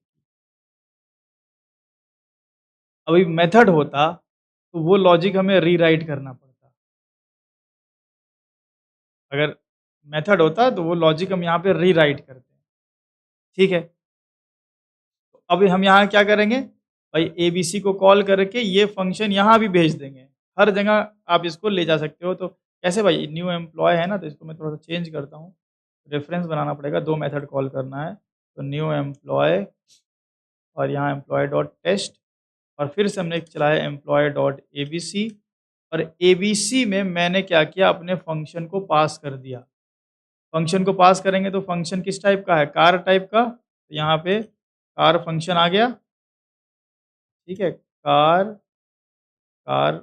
अभी मेथड होता, तो वो लॉजिक हमें रीराइट करना पड़ता। अगर मेथड होता, तो वो लॉजिक हम यहाँ पे रीराइट करते हैं, ठीक है? तो अभी हम यहाँ क्या करेंगे? भाई एबीसी को कॉल करके ये फ़ंक्शन यहाँ भी भेज देंगे। हर जगह आप इसको ले जा सकते हो, तो कैसे भाई न्यू एम्प्लॉयी है ना, तो इसको मैं थोड़ा-सा चेंज करता हूँ। रेफ़रेंस बनाना पड़ेगा, 2 मेथड कॉल करना है। तो न्यू एम्प्लॉयी और यहाँ एम्प्लॉयी डॉट टेस्ट और फिर से हमने एक चलाया एम्प्लॉयी डॉट एबीसी और एबीसी में मैंने क्या किया अपने फंक्शन को पास कर दिया। फंक्शन को पास करेंगे तो फंक्शन किस टाइप का है? कार टाइप का। तो यहाँ पे कार फंक्शन आ गया, ठीक है? कार कार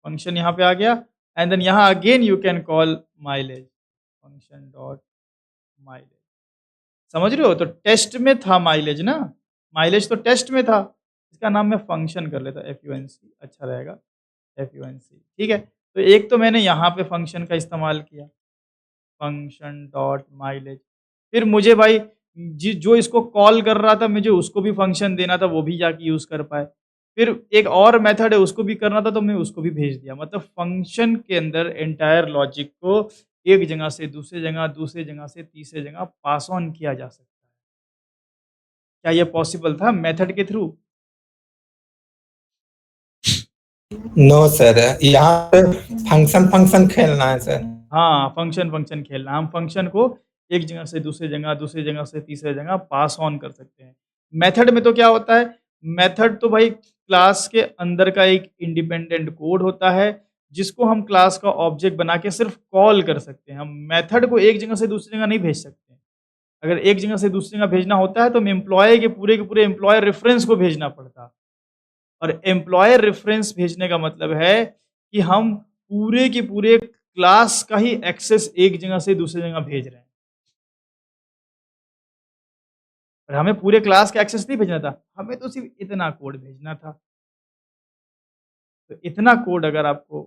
फंक्शन यहाँ पे आ गया एंड देन यहाँ again you can call mileage function dot mileage. समझ रहे हो? तो टेस्ट में था माइलेज ना, माइलेज तो टेस्ट में था। इसका नाम मैं फंक्शन कर लेता एफयूएनसी अच्छा रहेगा, एफयूएनसी ठीक है? तो एक तो मैंने यहाँ पे फंक्शन का इस्तेमाल किया, फंक्शन डॉट माइलेज। फिर मुझे भाई जो इसको कॉल कर रहा था मुझे उसको भी फंक्शन देना था, वो भी जाके यूज़ कर पाए। फिर एक और मेथड है उसको भी करना था तो मैं उसको भी भेज दिया। मतलब फंक्शन के अंदर एंटायर लॉजिक को एक जगह से दूसरी जगह से तीसरी जगह पास ऑन किया जा सकता है। क्या ये पॉसिबल था मेथड के थ्रू? नो सर, यहाँ पे फंक्शन खेलना है सर। हाँ, फंक्शन खेलना। हम फंक्शन को एक जगह से दूसरी जगह से तीसरी जगह पास ऑन कर सकते हैं। मेथड में तो क्या होता है, मेथड तो भाई क्लास के अंदर का एक इंडिपेंडेंट कोड होता है, जिसको हम क्लास का ऑब्जेक्ट बना के सिर्फ कॉल कर सकते हैं। हम मेथड को एक जगह से दूसरी जगह नहीं भेज सकते। अगर एक जगह से दूसरी जगह भेजना होता है तो एम्प्लॉय के पूरे एम्प्लॉयर रेफरेंस को भेजना पड़ता। और एम्प्लॉयर रेफरेंस भेजने का मतलब है कि हम पूरे के पूरे क्लास का ही एक्सेस एक जगह से दूसरी जगह भेज रहे हैं। और हमें पूरे क्लास का एक्सेस नहीं भेजना था, हमें तो सिर्फ इतना कोड भेजना था। तो इतना कोड अगर आपको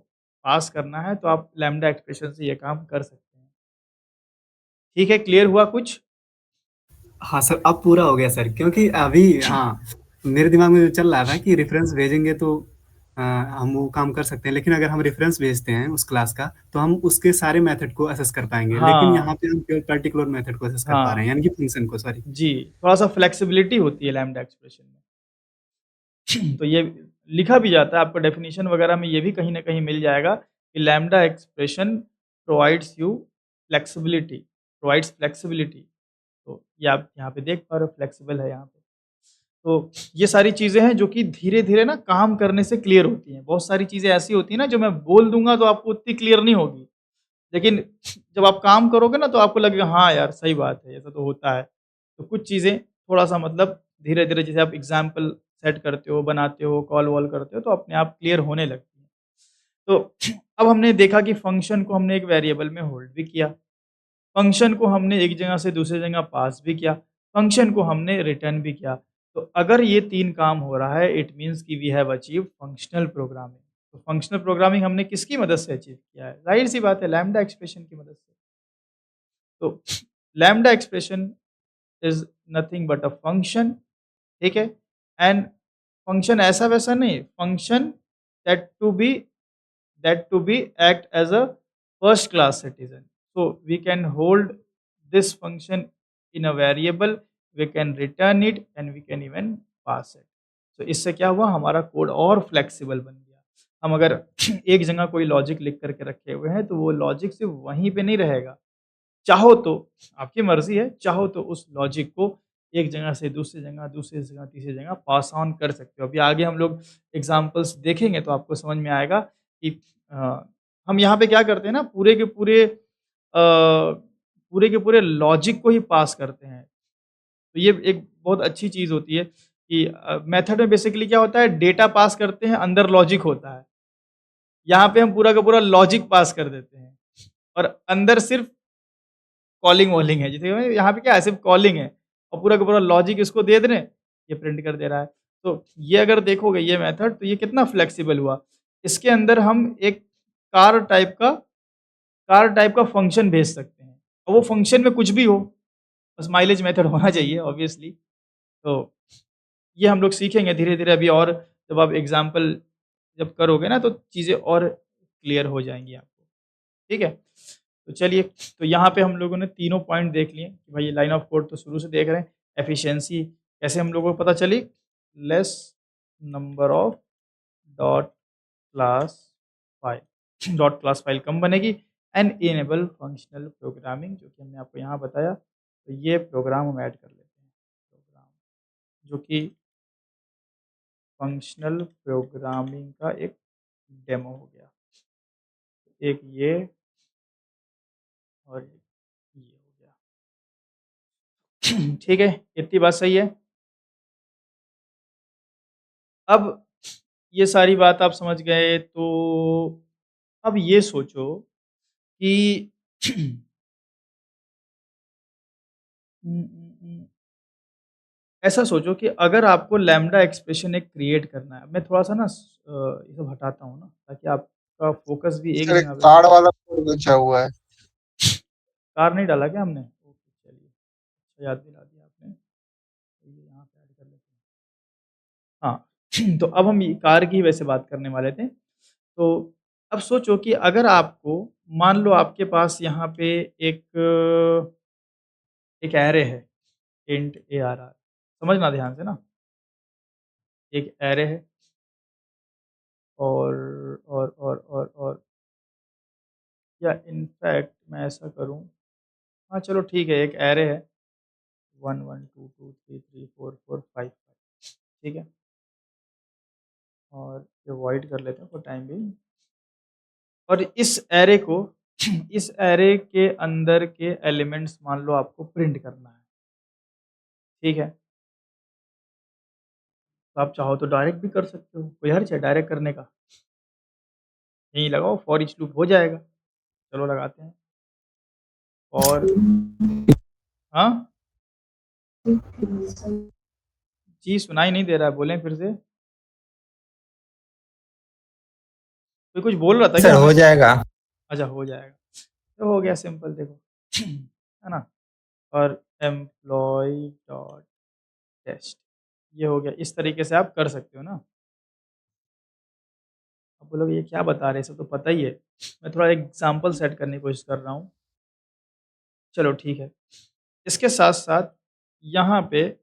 पास करना है तो आप लैम्ब्डा एक्सप्रेशन से ये काम कर सकते हैं। ठीक है, क्लियर हुआ कुछ? हाँ सर, अब पूरा हो गया सर, क्योंकि अभी हाँ मेरे दिमाग में जो चल रहा था कि रेफरेंस भेजेंगे तो हम वो काम कर सकते हैं, लेकिन अगर हम रेफरेंस भेजते हैं उस क्लास का तो हम उसके सारे मेथड को असेस कर पाएंगे, लेकिन हाँ, यहाँ पे हम केवल पर्टिकुलर मेथड को असेस कर पा रहे हैं, हाँ। यानी कि फंक्शन को, सॉरी। जी, थोड़ा-सा फ्लेक्सिबिलिटी होती है लैम्ब्डा एक्सप्रेशन में। तो ये लिखा भी जाता है, आपको डेफिनिशन वगैरह में ये भी कहीं न कहीं मिल जाएगा कि लैम्ब्डा एक्सप्रेशन प्रोवाइड्स फ्लेक्सिबिलिटी। तो ये आप यहाँ पे देख पा रहे हो, फ्लेक्सिबल है यहाँ पे। तो ये सारी चीज़ें हैं जो कि धीरे-धीरे ना काम करने से क्लियर होती हैं। बहुत सारी चीज़ें ऐसी होती हैं ना जो मैं बोल दूँगा तो आपको उतनी क्लियर नहीं होगी। लेकिन जब आप काम करोगे ना तो आपको लगेगा हाँ यार, सही बात है, ऐसा तो होता है। तो कुछ चीज़ें थोड़ा-सा मतलब धीरे-धीरे जैसे आप एग्ज़ाम्पल सेट करते हो, बनाते हो, कॉल-वॉल करते हो तो अपने आप क्लियर होने लगती है। तो अब हमने देखा कि फ़ंक्शन को हमने एक वेरिएबल में होल्ड भी किया। फ़ंक्शन को हमने एक जगह से दूसरी जगह पास भी किया। फ़ंक्शन को हमने रिटर्न भी किया। तो अगर ये 3 काम हो रहा है, इट मीन्स कि we have achieved functional programming. तो फंक्शनल प्रोग्रामिंग हमने किसकी मदद से अचीव किया है? ज़ाहिर-सी बात है लैम्ब्डा एक्सप्रेशन की मदद से। तो lambda expression is nothing but a function, ठीक है? एंड फंक्शन ऐसा-वैसा नहीं, function that to be act as a first class citizen. So we can hold this function in a variable, we can return it and we can even pass it. तो इससे क्या हुआ, हमारा code और flexible बन गया। हम अगर एक जगह कोई लॉजिक लिख करके रखे हुए हैं तो वो लॉजिक सिर्फ वहीं पे नहीं रहेगा। चाहो तो आपकी मर्ज़ी है, चाहो तो उस लॉजिक को एक जगह से दूसरी जगह, तीसरी जगह पास ऑन कर सकते हो। अभी आगे हम लोग एग्ज़ाम्पल्स देखेंगे तो आपको समझ में आएगा कि अ, हम यहाँ पे क्या करते हैं ना पूरे के पूरे लॉजिक को ही पास करते हैं। तो ये एक बहुत अच्छी चीज़ होती है कि मेथड में बेसिकली क्या होता है, डेटा पास करते हैं, अंदर लॉजिक होता है। यहाँ पे हम पूरा का पूरा लॉजिक पास कर देते हैं और अंदर सिर्फ़ कॉलिंग-वॉलिंग है। जैसे यहाँ पे क्या है, सिर्फ़ कॉलिंग है और पूरा का पूरा लॉजिक इसको दे दे रहे हैं, ये प्रिंट कर दे रहा है। तो ये अगर देखोगे ये मेथड तो ये कितना फ्लेक्सिबल हुआ। इसके अंदर हम एक कार टाइप का कार टाइप का फंक्शन भेज सकते हैं और वो फंक्शन में कुछ भी हो, बस माइलेज मेथड होना चाहिए ऑब्वियसली। तो ये हम लोग सीखेंगे धीरे-धीरे अभी और जब आप एग्ज़ाम्पल जब करोगे ना तो चीज़ें और क्लियर हो जाएँगी आपको। ठीक है? तो चलिए, तो यहाँ पे हम लोगों ने तीनों पॉइंट देख लिए कि भाई लाइन ऑफ कोड तो शुरू से देख रहे हैं। एफिशिएंसी कैसे हम लोगों को पता चली? Less number of dot class file dot class file कम बनेगी एंड इनेबल फंक्शनल प्रोग्रामिंग जो कि हमने आपको यहाँ बताया। तो ये प्रोग्राम हम ऐड कर लेते हैं। प्रोग्राम जो कि फंक्शनल प्रोग्रामिंग का एक डेमो हो गया। एक ये और एक ये हो गया। ठीक है, इतनी बात सही है। अब ये सारी बात आप समझ गए तो अब ये सोचो कि उम, उम, उम, ऐसा सोचो कि अगर आपको लैम्ब्डा एक्सप्रेशन एक क्रिएट करना है, मैं थोड़ा-सा ना ये सब हटाता हूँ ना ताकि आपका फ़ोकस भी एक सर एक जगह पे कार्ड वाला कोड बचा हुआ है। कार नहीं डाला क्या हमने? ओके चलिए, अच्छा याद दिला दिया आपने। तो ये यहाँ पे ऐड कर लेते हैं। हाँ, तो अब हम ये कार की वैसे बात करने वाले थे। तो अब सोचो कि अगर आपको मान लो आपके पास यहाँ पे एक एक एरे है, इंट ARR समझना ध्यान से ना, एक एरे है और या इनफैक्ट मैं ऐसा करूँ, हाँ, चलो ठीक है, एक एरे है 1 1 2 2 3 3 4 4 5 ठीक है? और ये वॉइड कर लेते हैं फॉर टाइम बीइंग। और इस एरे को इस एरे के अंदर के एलिमेंट्स मान लो आपको प्रिंट करना है, ठीक है? तो आप चाहो तो डायरेक्ट भी कर सकते हो, कोई हर्ज है डायरेक्ट करने का? यहीं लगाओ फॉर ईच लूप हो जाएगा। चलो लगाते हैं और हाँ? जी, सुनाई नहीं दे रहा है, बोलें फिर से? कोई कुछ बोल रहा था सर क्या हो हमें? जाएगा। अच्छा हो जाएगा, तो हो गया सिंपल देखो, है ना? और एम्प्लॉयी डॉट टेस्ट ये हो गया, इस तरीके से आप कर सकते हो ना। आप बोलोगे ये क्या बता रहे हैं, सब तो पता ही है। मैं थोड़ा एग्जांपल सेट करने की कोशिश कर रहा हूँ। चलो ठीक है। इसके साथ-साथ यहाँ पे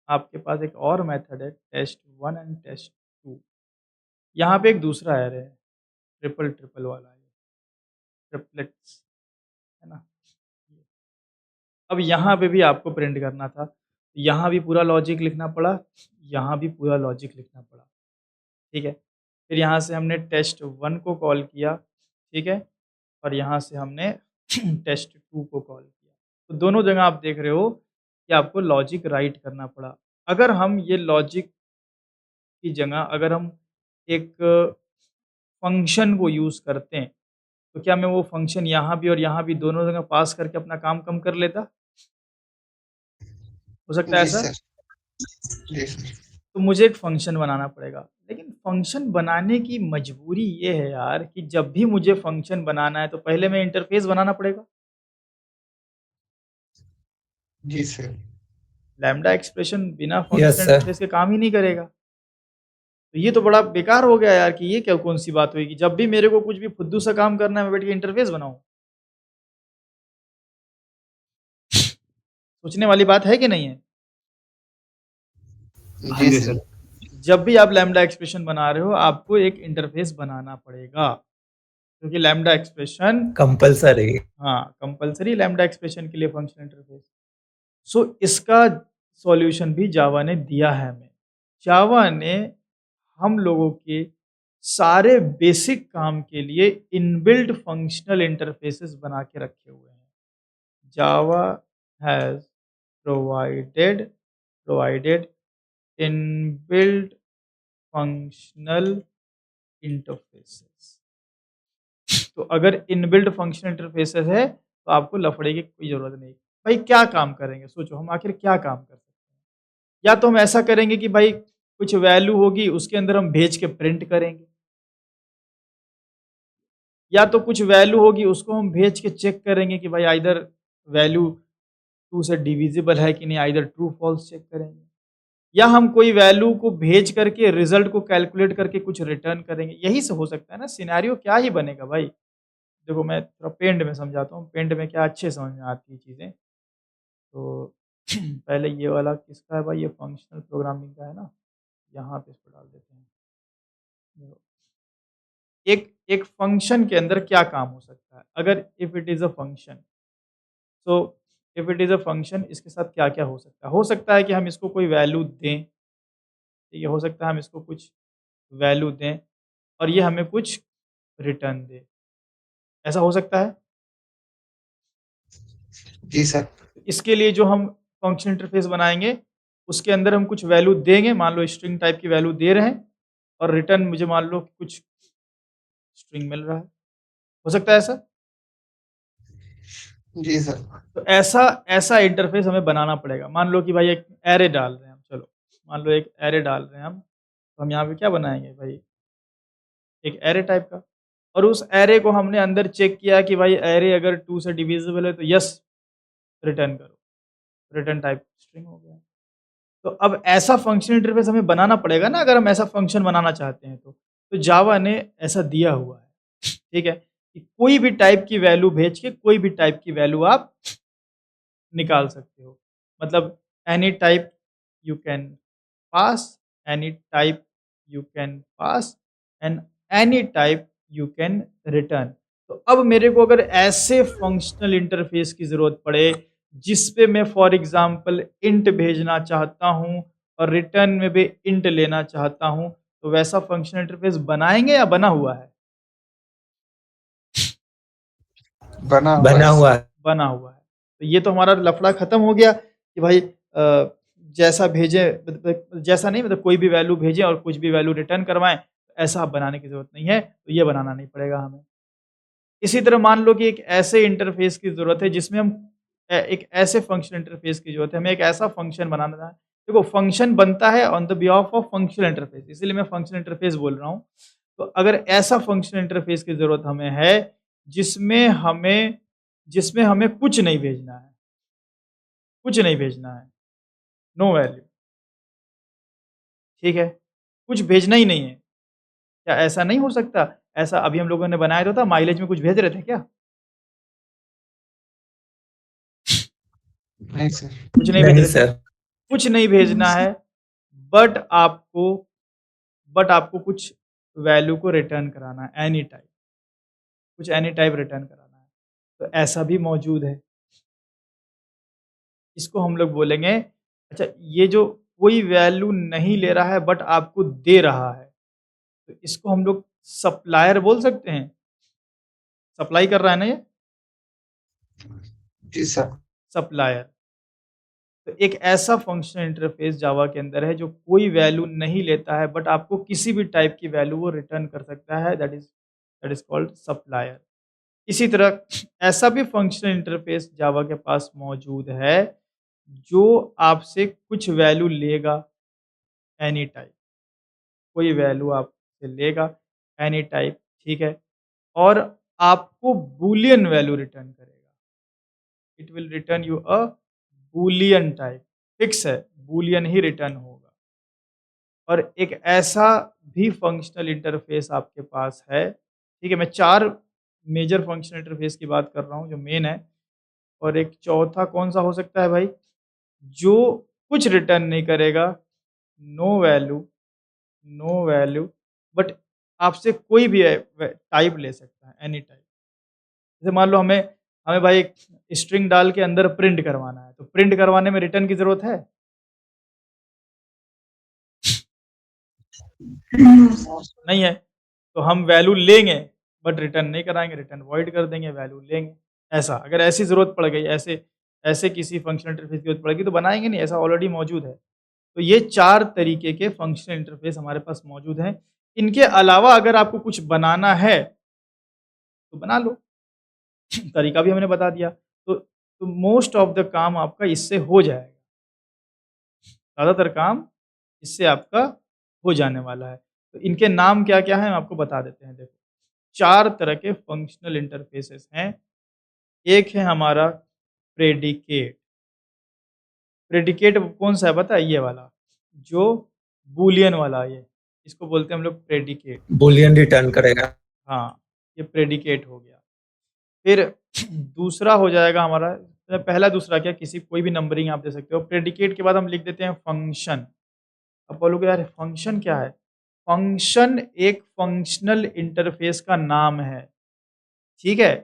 आपके पास एक और मेथड है टेस्ट 1 एंड टेस्ट 2। यहाँ पे एक दूसरा एरे है, ट्रिपल वाला है, ट्रिपलेट्स, है ना? अब यहाँ पे भी आपको प्रिंट करना था, यहाँ भी पूरा लॉजिक लिखना पड़ा, यहाँ भी पूरा लॉजिक लिखना पड़ा, ठीक है? फिर यहाँ से हमने टेस्ट 1 को कॉल किया, ठीक है? और यहाँ से हमने टेस्ट 2 को कॉल किया। तो दोनों जगह आप देख रहे हो कि आपको लॉजिक राइट करना पड़ा। अगर हम ये लॉजिक की जगह अगर हम एक फ़ंक्शन को यूज़ करते हैं, तो क्या मैं वो फ़ंक्शन यहाँ भी और यहाँ भी दोनों जगह पास करके अपना काम कम कर लेता? हो सकता है जी ऐसा? सर। जी सर। तो मुझे एक फ़ंक्शन बनाना पड़ेगा। लेकिन फ़ंक्शन बनाने की मजबूरी ये है यार कि जब भी मुझे फ़ंक्शन बनाना है तो पहले मैं इंटरफ़ेस बनाना पड़ेगा। जी सर। लैम्ब्डा एक्सप्रेशन बिना यस फ़ंक्शन सर। इंटरफ़ेस के काम ही नहीं करेगा। तो ये तो बड़ा बेकार हो गया यार कि ये क्या कौन-सी बात हुई कि जब भी मेरे को कुछ भी फुद्दू सा काम करना है मैं बैठ के इंटरफ़ेस बनाऊँ। सोचने वाली बात है कि नहीं है? हाँ जी जी सर। सर। जब भी आप लैम्ब्डा एक्सप्रेशन बना रहे हो आपको एक इंटरफ़ेस बनाना पड़ेगा। क्योंकि लैम्ब्डा एक्सप्रेशन कंपल्सरी। हाँ, कंपल्सरी लैम्ब्डा एक्सप्रेशन के लिए फ़ंक्शन इंटरफ़ेस। सो इसका सॉल्यूशन भी जावा ने दिया है हमें। जावा ने हम लोगों के सारे बेसिक काम के लिए इनबिल्ट फंक्शनल इंटरफेसेस बना के रखे हुए हैं। Java has provided inbuilt functional interfaces. तो अगर इनबिल्ट फंक्शनल इंटरफेसेस है तो आपको लफड़े की कोई ज़रूरत नहीं। भाई क्या काम करेंगे? सोचो हम आखिर क्या काम कर सकते हैं? या तो हम ऐसा करेंगे कि भाई कुछ वैल्यू होगी उसके अंदर हम भेज के प्रिंट करेंगे। या तो कुछ वैल्यू होगी उसको हम भेज के चेक करेंगे कि भाई आइदर वैल्यू 2 से डिविजिबल है कि नहीं, आइदर ट्रू फॉल्स चेक करेंगे। या हम कोई वैल्यू को भेज करके रिजल्ट को कैलकुलेट करके कुछ रिटर्न करेंगे। यही से हो सकता है ना, सिनेरियो क्या ही बनेगा भाई। देखो मैं थोड़ा पेंट में समझाता हूँ, पेंट में क्या अच्छे समझ में आती है चीज़ें। तो पहले ये वाला किसका है भाई, ये फंक्शनल प्रोग्रामिंग का है ना, यहाँ पे इसको डाल देते हैं। देखो, एक एक फंक्शन के अंदर क्या काम हो सकता है? अगर if it is a function, तो if it is a function इसके साथ क्या-क्या हो सकता है? हो सकता है कि हम इसको कोई वैल्यू दें, ठीक है? हो सकता है हम इसको कुछ वैल्यू दें और ये हमें कुछ रिटर्न दे। ऐसा हो सकता है? जी सर। इसके लिए जो हम फंक्शन इंटरफ़ेस बनाएँगे, उसके अंदर हम कुछ वैल्यू देंगे, मान लो स्ट्रिंग टाइप की वैल्यू दे रहे हैं और रिटर्न मुझे मान लो कुछ स्ट्रिंग मिल रहा है। हो सकता है ऐसा? जी सर। तो ऐसा ऐसा इंटरफ़ेस हमें बनाना पड़ेगा। मान लो कि भाई एक एरे डाल रहे हैं हम, चलो, मान लो एक एरे डाल रहे हैं हम, तो हम यहाँ पे क्या बनाएँगे भाई, एक एरे टाइप का, और उस एरे को हमने अंदर चेक किया कि भाई एरे अगर 2 से डिविजिबल है तो यस रिटर्न करो, रिटर्न टाइप स्ट्रिंग हो गया। तो अब ऐसा फंक्शन इंटरफ़ेस हमें बनाना पड़ेगा ना अगर हम ऐसा फंक्शन बनाना चाहते हैं तो। तो जावा ने ऐसा दिया हुआ है, ठीक है? कि कोई भी टाइप की वैल्यू भेज के कोई भी टाइप की वैल्यू आप निकाल सकते हो। मतलब any type you can pass, any type you can pass and any type you can return. तो अब मेरे को अगर ऐसे फंक्शनल इंटरफेस की ज़रूरत पड़े, जिस पे मैं फॉर एग्ज़ाम्पल इंट भेजना चाहता हूँ और रिटर्न में भी इंट लेना चाहता हूँ, तो वैसा फंक्शनल इंटरफेस बनाएँगे या बना हुआ है? बना हुआ है। बना हुआ है। तो ये तो हमारा लफड़ा खत्म हो गया कि भाई जैसा भेजें जैसा नहीं, मतलब कोई भी वैल्यू भेजें और कुछ भी वैल्यू रिटर्न करवाएं, ऐसा आप बनाने की ज़रूरत नहीं है, तो ये बनाना नहीं पड़ेगा हमें। इसी तरह मान लो कि एक ऐसे इंटरफेस की ज़रूरत है जिसमें हम एक ऐसे फंक्शन इंटरफेस की ज़रूरत है, हमें एक ऐसा फंक्शन बनाना है। देखो फंक्शन बनता है on the behalf of functional interface, इसीलिए मैं फंक्शनल इंटरफेस बोल रहा हूँ। तो अगर ऐसा फंक्शनल इंटरफेस की ज़रूरत हमें है जिसमें हमें कुछ नहीं भेजना है, कुछ नहीं भेजना है, नो वैल्यू, ठीक है? कुछ भेजना ही नहीं है। क्या ऐसा नहीं हो सकता? ऐसा अभी हम लोगों ने बनाया तो था, माइलेज में कुछ भेज रहे थे क्या? नहीं सर। कुछ नहीं भेज नहीं रहे थे। सर। कुछ नहीं भेजना है, बट आपको कुछ वैल्यू को रिटर्न कराना है, एनी टाइप, कुछ एनी टाइप रिटर्न कराना है। तो ऐसा भी मौजूद है। इसको हम लोग बोलेंगे, अच्छा ये जो कोई वैल्यू नहीं ले रहा है बट आपको दे रहा है, तो इसको हम लोग सप्लायर बोल सकते हैं। सप्लाई कर रहा है ना ये? जी सर। सप्लायर। तो एक ऐसा फंक्शनल इंटरफेस जावा के अंदर है जो कोई वैल्यू नहीं लेता है बट आपको किसी भी टाइप की वैल्यू वो रिटर्न कर सकता है, दैट इज कॉल्ड सप्लायर। इसी तरह ऐसा भी फंक्शनल इंटरफेस जावा के पास मौजूद है जो आपसे कुछ वैल्यू लेगा एनी टाइप, कोई वैल्यू आपसे लेगा एनी टाइप, ठीक है? और आपको बूलियन वैल्यू रिटर्न करेगा। It will return you a Boolean type, fix है, बूलियन ही रिटर्न होगा। और एक ऐसा भी फंक्शनल इंटरफेस आपके पास है, ठीक है? मैं 4 मेजर फंक्शनल इंटरफेस की बात कर रहा हूँ जो मेन है, और एक चौथा कौन-सा हो सकता है भाई? जो कुछ रिटर्न नहीं करेगा, no value, no value, but आपसे कोई भी टाइप ले सकता है, एनी टाइप। जैसे मान लो हमें हमें भाई एक स्ट्रिंग डाल के अंदर प्रिंट करवाना है, तो प्रिंट करवाने में रिटर्न की ज़रूरत है? नहीं है। तो हम वैल्यू लेंगे बट रिटर्न नहीं कराएँगे, रिटर्न वॉइड कर देंगे, वैल्यू लेंगे। ऐसा अगर ऐसी ज़रूरत पड़ गई, ऐसे ऐसे किसी फंक्शनल इंटरफेस की ज़रूरत पड़ेगी तो बनाएँगे नहीं, ऐसा ऑलरेडी मौजूद है। तो ये 4 तरीके के फंक्शनल इंटरफेस हमारे पास मौजूद हैं। इनके अलावा अगर आपको कुछ बनाना है, तो बना लो। तरीका भी हमने बता दिया। तो मोस्ट ऑफ द काम आपका इससे हो जाएगा। ज़्यादातर काम इससे आपका हो जाने वाला है। तो इनके नाम क्या-क्या हैं, हम आपको बता देते हैं देखो। 4 तरह के फंक्शनल इंटरफेसेस हैं। एक है हमारा प्रेडिकेट। प्रेडिकेट कौन-सा है पता है? ये वाला, जो बूलियन वाला ये, इसको बोलते हैं हम लोग प्रेडिकेट। बूलियन रिटर्न करेगा। हाँ, ये प्रेडिकेट हो गया। फिर दूसरा हो जाएगा हमारा, पहला दूसरा क्या, किसी कोई भी नंबरिंग आप दे सकते हो। प्रेडिकेट के बाद हम लिख देते हैं फंक्शन। अब बोलोगे यार फंक्शन क्या है? फंक्शन एक फंक्शनल इंटरफेस का नाम है, ठीक है?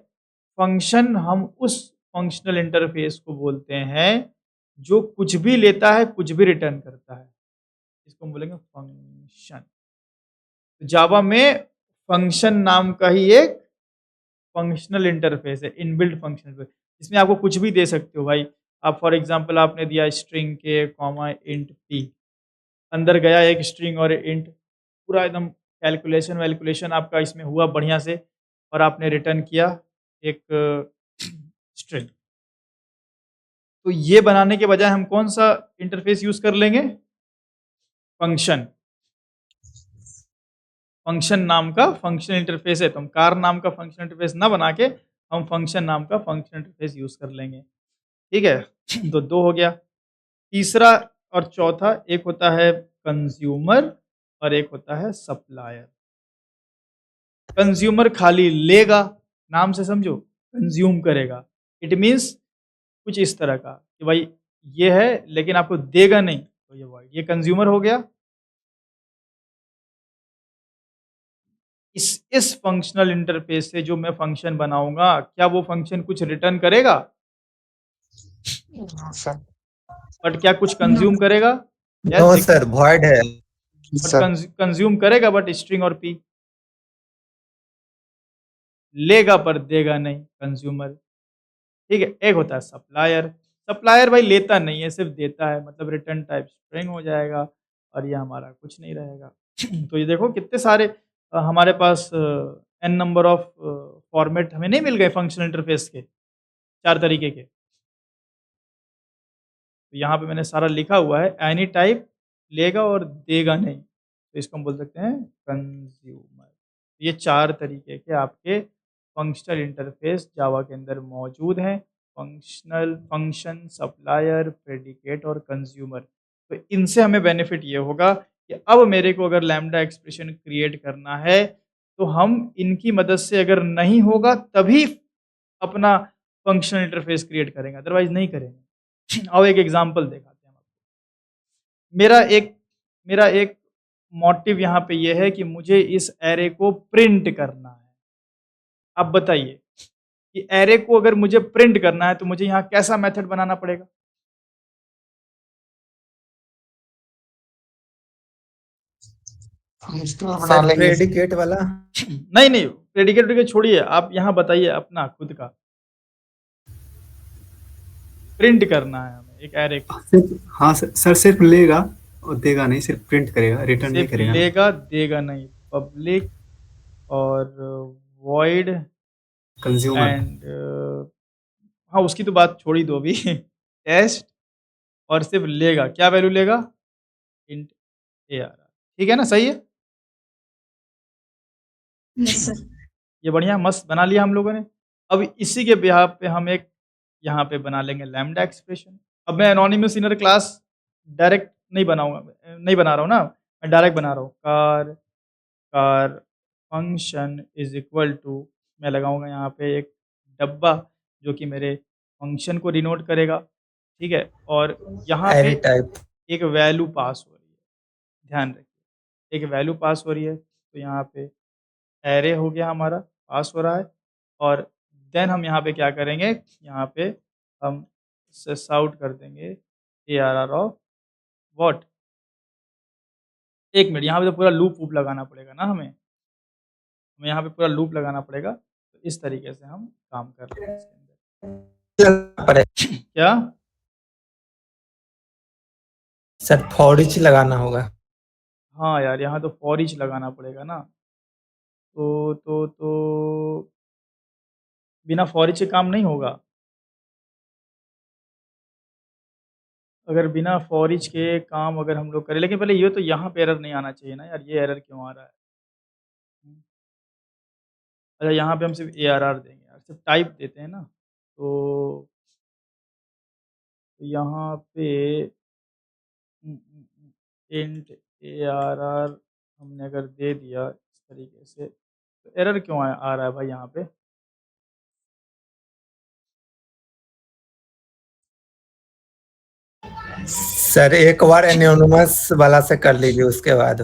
फंक्शन हम उस फंक्शनल इंटरफेस को बोलते हैं जो कुछ भी लेता है, कुछ भी रिटर्न करता है। इसको हम बोलेंगे फंक्शन। जावा में फंक्शन नाम का ही एक फंक्शनल इंटरफेस है, इनबिल्ट फंक्शनल इंटरफेस, इसमें आपको कुछ भी दे सकते हो भाई। आप फॉर एग्जांपल आपने दिया स्ट्रिंग के कॉमा इंट पी, अंदर गया एक स्ट्रिंग और इंट, पूरा एकदम कैलकुलेशन वैल्कुलेशन आपका इसमें हुआ बढ़िया से, और आपने रिटर्न किया एक स्ट्रिंग। तो ये बनाने के बजाय हम कौन सा इंटरफेस यूज कर लेंगे? फंक्शन। फंक्शन नाम का फंक्शनल इंटरफेस है, तो हम कार नाम का फंक्शनल इंटरफेस ना बना के हम फंक्शन नाम का फंक्शनल इंटरफेस यूज कर लेंगे, ठीक है? तो 2 हो गया। तीसरा और चौथा, एक होता है कंज्यूमर और एक होता है सप्लायर। कंज्यूमर खाली लेगा, नाम से समझो, कंज्यूम करेगा। इट मीन्स कुछ इस तरह का कि भाई ये है लेकिन आपको देगा नहीं, तो ये वॉइड, ये कंज्यूमर हो गया। इस फंक्शनल इंटरफेस से जो मैं फंक्शन बनाऊंगा, क्या वो फंक्शन कुछ रिटर्न करेगा? हाँ सर। बट क्या कुछ कंज्यूम करेगा? नो सर, वॉइड है। जी बट सर। कंज्यूम करेगा बट स्ट्रिंग और पी। लेगा पर देगा नहीं कंज्यूमर, ठीक है। एक होता है सप्लायर, सप्लायर भाई लेता नहीं है, सिर्फ़ देता है, मतलब रिटर्न टाइप स्ट्रिंग हो जाएगा और ये हमारा कुछ नहीं रहेगा। तो ये देखो कितने सारे हमारे पास एन नंबर ऑफ फॉर्मेट हमें नहीं मिल गए फंक्शनल इंटरफ़ेस के, 4 तरीके के। तो यहाँ पे मैंने सारा लिखा हुआ है, एनी टाइप लेगा और देगा नहीं, तो इसको हम बोल सकते हैं कंज्यूमर। ये 4 तरीके के आपके फंक्शनल इंटरफ़ेस जावा के अंदर मौजूद हैं, फंक्शनल, फंक्शन, सप्लायर, प्रेडिकेट और कंज्यूमर। तो इनसे हमें बेनिफिट ये होगा कि अब मेरे को अगर लैम्ब्डा एक्सप्रेशन क्रिएट करना है, तो हम इनकी मदद से अगर नहीं होगा तभी अपना फंक्शनल इंटरफ़ेस क्रिएट करेंगे, अदरवाइज़ नहीं करेंगे। अब एक एग्ज़ाम्पल दिखाते हैं हम आपको। मेरा एक मोटिव यहाँ पे ये है कि मुझे इस एरे को प्रिंट करना है। अब बताइए कि एरे को अगर मुझे प्रिंट करना है तो मुझे यहाँ कैसा मेथड बनाना पड़ेगा? फंक्शनल बना सर लेंगे। प्रेडिकेट वाला। नहीं, प्रेडिकेट वेडिकेट छोड़िए, आप यहाँ बताइए अपना खुद का। प्रिंट करना है हमें एक एरे को। हाँ सर, सिर्फ लेगा और देगा नहीं, सिर्फ प्रिंट करेगा, रिटर्न नहीं सिर्फ करेगा ना। लेगा, देगा नहीं। पब्लिक और वॉइड कंज्यूमर। एंड हाँ, उसकी तो बात छोड़ ही दो अभी। टेस्ट और सिर्फ लेगा, क्या वैल्यू लेगा? इंट ARR, ठीक है ना? सही है? Yes, sir. ये बढ़िया मस्त बना लिया हम लोगों ने। अब इसी के बिहाफ़ पे हम एक यहाँ पे बना लेंगे लैम्ब्डा एक्सप्रेशन। अब मैं एनोनिमस इनर क्लास डायरेक्ट नहीं बनाऊँगा, नहीं बना रहा हूँ ना, मैं डायरेक्ट बना रहा हूँ। Car car function is equal to, मैं लगाऊँगा यहाँ पे एक डब्बा जो कि मेरे फंक्शन को डिनोट करेगा, ठीक है? और यहाँ पे एरे टाइप। एक वैल्यू पास हो रही है, ध्यान रखिए, एक वैल्यू पास हो रही है, तो यहाँ पे एरे हो गया हमारा, पास हो रहा है और देन हम यहाँ पे क्या करेंगे, यहाँ पे हम सिस आउट कर देंगे ARR ऑफ व्हाट? 1 मिनट, यहाँ पे तो पूरा लूप वूप लगाना पड़ेगा ना हमें यहाँ पे पूरा लूप लगाना पड़ेगा, तो इस तरीके से हम काम कर रहे हैं इसके अंदर। क्या? सर फॉर ईच लगाना होगा। हाँ यार, यहाँ तो फॉर ईच लगाना पड़ेगा ना, तो बिना फॉर ईच के काम नहीं होगा। अगर बिना फॉर ईच के काम अगर हम लोग करें, लेकिन पहले ये तो यहाँ पे एरर नहीं आना चाहिए ना यार, ये एरर क्यों आ रहा है? अच्छा, यहाँ पे हम सिर्फ ARR देंगे यार, सिर्फ टाइप देते हैं ना, तो यहाँ पे इंट ARR हमने अगर दे दिया इस तरीके से, तो एरर क्यों आ रहा है भाई यहाँ पे? सर एक बार एनोनिमस वाला से कर लीजिए उसके बाद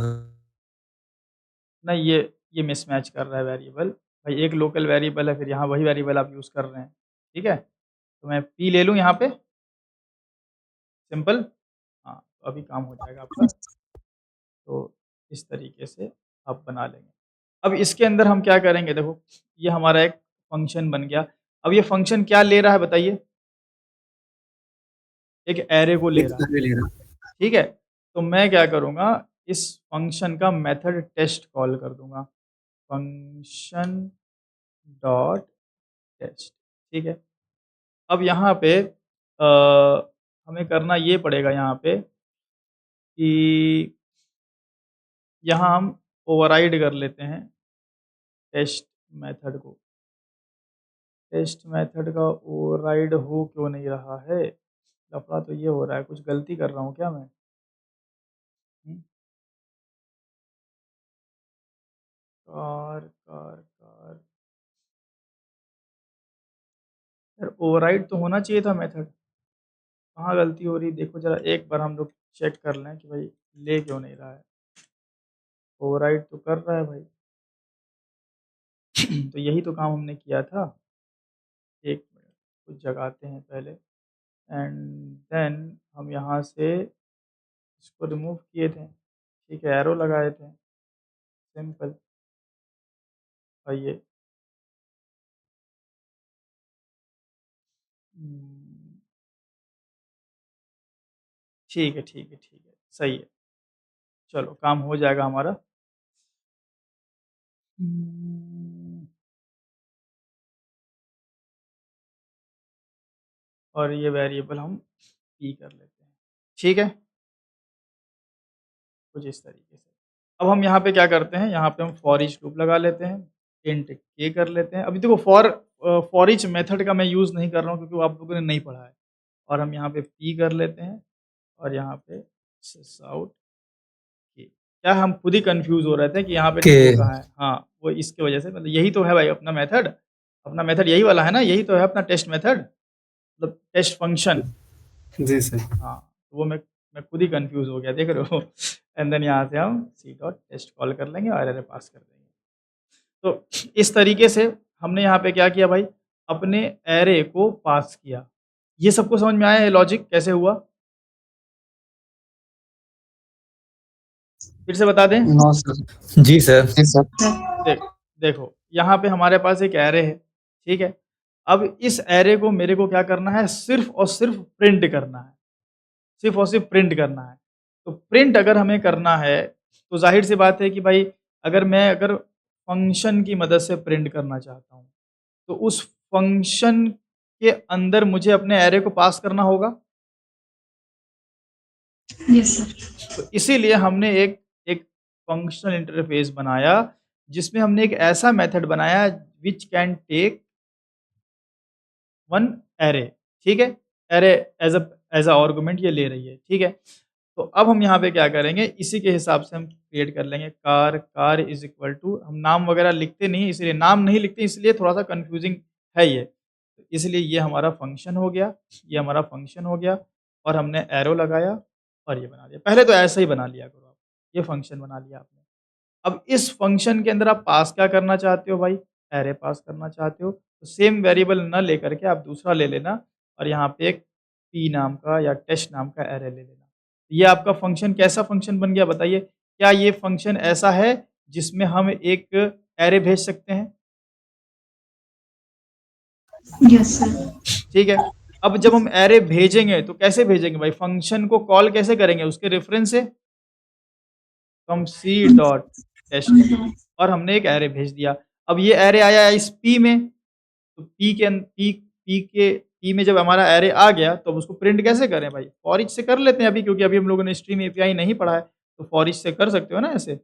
नहीं, ये मिसमैच कर रहा है वेरिएबल। भाई एक लोकल वेरिएबल है, फिर यहाँ वही वेरिएबल आप यूज़ कर रहे हैं, ठीक है? तो मैं p ले लूँ यहाँ पे, सिंपल। हाँ, तो अभी काम हो जाएगा आपका। तो इस तरीके से आप बना लेंगे। अब इसके अंदर हम क्या करेंगे, देखो ये हमारा एक फ़ंक्शन बन गया। अब ये फ़ंक्शन क्या ले रहा है बताइए? एक एरे को ले एक रहा है, एरे ले रहा। ठीक है? तो मैं क्या करूँगा, इस फ़ंक्शन का मेथड टेस्ट कॉल कर दूँगा। फंक्शन डॉट टेस्ट, ठीक है? अब यहाँ पे हमें करना ये पड़ेगा यहाँ पे कि यहाँ हम ओवरराइड कर लेते हैं टेस्ट मेथड को। टेस्ट मेथड का ओवरराइड हो क्यों नहीं रहा है? लफड़ा तो ये हो रहा है, कुछ गलती कर रहा हूँ क्या मैं? हुँ? कार यार, ओवरराइड तो होना चाहिए था मेथड। कहाँ गलती हो रही है देखो ज़रा, एक बार हम लोग चेक कर लें कि भाई ले क्यों नहीं रहा है? ओवरराइड तो कर रहा है भाई। तो यही तो काम हमने किया था। 1 मिनट, कुछ जगाते हैं पहले एंड देन हम यहाँ से इसको रिमूव किए थे, ठीक है? एरो लगाए थे, सिंपल। और ये हुँ, ठीक है, ठीक है, ठीक है, सही है। चलो काम हो जाएगा हमारा। हुँ, और ये वेरिएबल हम p कर लेते हैं। ठीक है? कुछ इस तरीके से। अब हम यहाँ पे क्या करते हैं, यहाँ पे हम फॉर ईच लूप लगा लेते हैं, इंट k कर लेते हैं। अभी देखो फॉर ईच मेथड का मैं यूज़ नहीं कर रहा हूँ क्योंकि वो आप लोगों ने नहीं पढ़ा है। और हम यहाँ पे p कर लेते हैं और यहाँ पे सिसआउट k। क्या हम खुद ही कन्फ्यूज़ हो रहे थे कि यहाँ पे के true कहाँ है? हाँ, वो इसकी वजह से मतलब यही तो है भाई अपना मेथड। अपना मेथड यही वाला है ना, यही तो है अपना टेस्ट मेथड मतलब टेस्ट फंक्शन। जी सर। हाँ, तो वो मैं खुद ही कन्फ्यूज़ हो गया, देख रहे हो? एंड देन यहाँ से हम c.test कॉल कर लेंगे और एरर पास कर देंगे। तो इस तरीके से हमने यहाँ पे क्या किया भाई, अपने एरे को पास किया। ये सबको समझ में आया ये लॉजिक कैसे हुआ? फिर से बता दें? No sir. जी सर। जी सर। देख देखो, यहाँ पे हमारे पास एक एरे है, ठीक है? अब इस एरे को मेरे को क्या करना है, सिर्फ़ और सिर्फ़ प्रिंट करना है। सिर्फ़ और सिर्फ़ प्रिंट करना है। तो प्रिंट अगर हमें करना है, तो ज़ाहिर-सी बात है कि भाई अगर फ़ंक्शन की मदद से प्रिंट करना चाहता हूँ, तो उस फ़ंक्शन के अंदर मुझे अपने एरे को पास करना होगा। Yes, sir. तो इसीलिए हमने एक एक फ़ंक्शनल इंटरफ़ेस बनाया, जिसमें हमने एक ऐसा मेथड बनाया which can take one array, ठीक है? एरे एज़ अ आर्गुमेंट ये ले रही है, ठीक है? तो अब हम यहाँ पे क्या करेंगे, इसी के हिसाब से हम क्रिएट कर लेंगे कार इज़ इक्वल टू हम नाम वगैरह लिखते नहीं, इसलिए नाम नहीं लिखते इसलिए थोड़ा-सा कन्फ्यूज़िंग है ये। तो इसलिए ये हमारा फ़ंक्शन हो गया, ये हमारा फ़ंक्शन हो गया और हमने एरो लगाया और ये बना दिया। पहले तो ऐसे ही बना लिया करो आप, ये फ़ंक्शन बना लिया आपने। अब इस फ़ंक्शन के अंदर आप पास क्या करना चाहते हो भाई? एरे पास करना चाहते हो, तो सेम वेरिएबल ना लेकर के आप दूसरा ले लेना और यहाँ पे एक p नाम का या टेस्ट नाम का एरे ले लेना। ये आपका फ़ंक्शन कैसा फ़ंक्शन बन गया बताइए? क्या ये फ़ंक्शन ऐसा है जिसमें हम एक एरे भेज सकते हैं? Yes, sir. ठीक है। अब जब हम एरे भेजेंगे तो कैसे भेजेंगे भाई? फ़ंक्शन को कॉल कैसे करेंगे? उसके रेफ़रेंस से फ्रॉम सी डॉट टेस्ट और हमने एक एरे भेज दिया। अब ये एरे आया इस p में, तो p में जब हमारा एरे आ गया तो अब उसको प्रिंट कैसे करें भाई? फॉर ईच से कर लेते हैं अभी क्योंकि अभी हम लोगों ने स्ट्रीम एपीआई नहीं पढ़ा है, तो फॉर ईच से कर सकते हो ना ऐसे,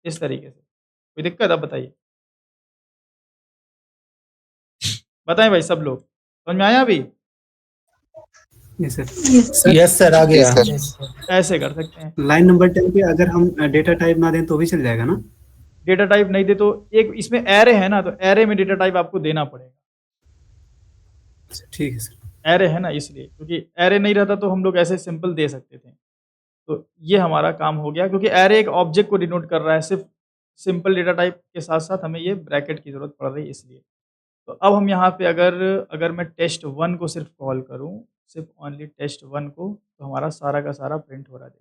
इस तरीके से। कोई दिक्कत अब बताइए? बताएँ भाई सब लोग, समझ में आया अभी? जी sir. Yes. Sir yes sir आ जी गया। सर। ऐसे कर सकते हैं। लाइन नंबर 10 पे अगर हम डेटा टाइप ना दें तो भी चल जाएगा ना? डेटा टाइप नहीं दे तो एक इसमें एरे है ना, तो एरे में डेटा टाइप आपको देना पड़ेगा। अच्छा, ठीक है सर। एरे है ना इसलिए, क्योंकि एरे नहीं रहता तो हम लोग ऐसे सिंपल दे सकते थे। तो ये हमारा काम हो गया क्योंकि एरे एक ऑब्जेक्ट को डिनोट कर रहा है, सिर्फ़ सिंपल डेटा टाइप के साथ-साथ हमें ये ब्रैकेट की ज़रूरत पड़ रही है इसलिए। तो अब हम यहाँ पे अगर अगर मैं टेस्ट1 को सिर्फ़ कॉल करूँ, सिर्फ़ ओनली टेस्ट1 को, तो हमारा सारा का सारा प्रिंट हो रहा है।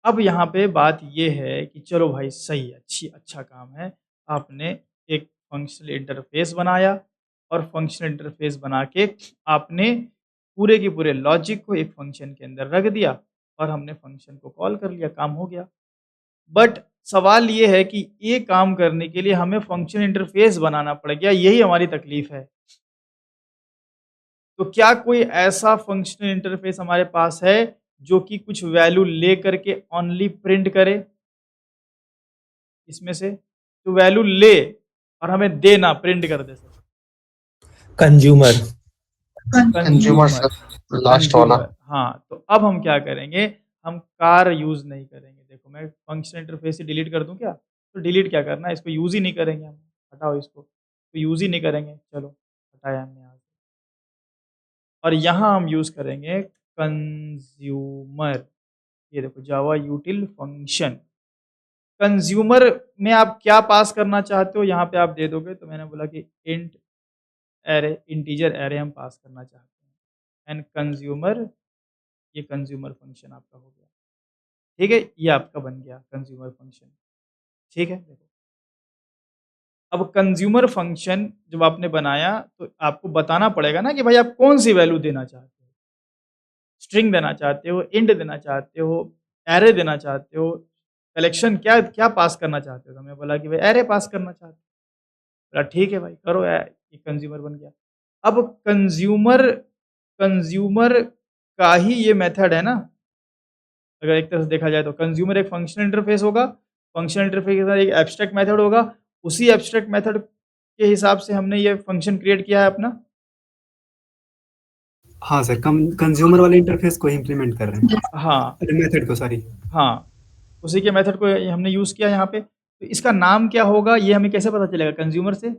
अब यहाँ पे बात ये है कि चलो भाई सही है, अच्छा काम है। आपने एक फ़ंक्शनल इंटरफ़ेस बनाया और फ़ंक्शनल इंटरफ़ेस बना के आपने पूरे के पूरे लॉजिक को एक फ़ंक्शन के अंदर रख दिया और हमने फ़ंक्शन को कॉल कर लिया, काम हो गया। बट सवाल ये है कि ये काम करने के लिए हमें फ़ंक्शनल इंटरफ़ेस बनाना पड़ गया, यही हमारी तकलीफ़ है। तो क्या कोई ऐसा फ़ंक्शनल इंटरफ़ेस हमारे पास है, जो कि कुछ वैल्यू ले करके ओनली प्रिंट करे? इसमें से जो वैल्यू ले और हमें दे ना, प्रिंट कर दे sir. Consumer. Consumer consumer, sir, last वाला। कंज्यूमर हाँ, तो अब हम क्या करेंगे, हम कार यूज़ नहीं करेंगे। देखो मैं फंक्शनल इंटरफ़ेस से डिलीट कर दूँ क्या? तो डिलीट क्या करना है, इसको यूज़ ही नहीं करेंगे हम, हटाओ इसको, तो यूज़ ही नहीं करेंगे, चलो हटाया हमने यहाँ से। और यहाँ हम यूज़ करेंगे कंज्यूमर, ये देखो जावा यूटिल फंक्शन। कंज्यूमर में आप क्या पास करना चाहते हो, यहाँ पे आप दे दोगे, तो मैंने बोला कि इंट एरे, इंटीजर एरे हम पास करना चाहते हैं एंड कंज्यूमर, ये कंज्यूमर फंक्शन आपका हो गया। ठीक है? ये आपका बन गया कंज्यूमर फंक्शन। ठीक है? देखो अब कंज्यूमर फंक्शन जब आपने बनाया तो आपको बताना पड़ेगा ना कि भाई आप कौन-सी वैल्यू देना चाहते हो। स्ट्रिंग देना चाहते हो, इंट देना चाहते हो, एरे देना चाहते हो, कलेक्शन क्या क्या पास करना चाहते हो? तो मैं बोला कि भाई एरे पास करना चाहते हो। बोला ठीक है भाई करो ये कंज्यूमर बन गया। अब कंज्यूमर कंज्यूमर का ही ये मेथड है ना, अगर एक तरह से देखा जाए तो कंज्यूमर एक फंक्शनल इंटरफेस होगा, फंक्शनल इंटरफेस के साथ एक एब्स्ट्रैक्ट मेथड होगा, उसी एब्स्ट्रैक्ट मेथड के हिसाब से हमने ये फंक्शन क्रिएट किया है अपना। हाँ सर, कंज्यूमर वाले इंटरफेस को इम्प्लीमेंट कर रहे हैं, हाँ, मेथड को, सॉरी। हाँ, उसी के मेथड को हमने यूज़ किया यहाँ पे। तो इसका नाम क्या होगा ये हमें कैसे पता चलेगा कंज्यूमर से?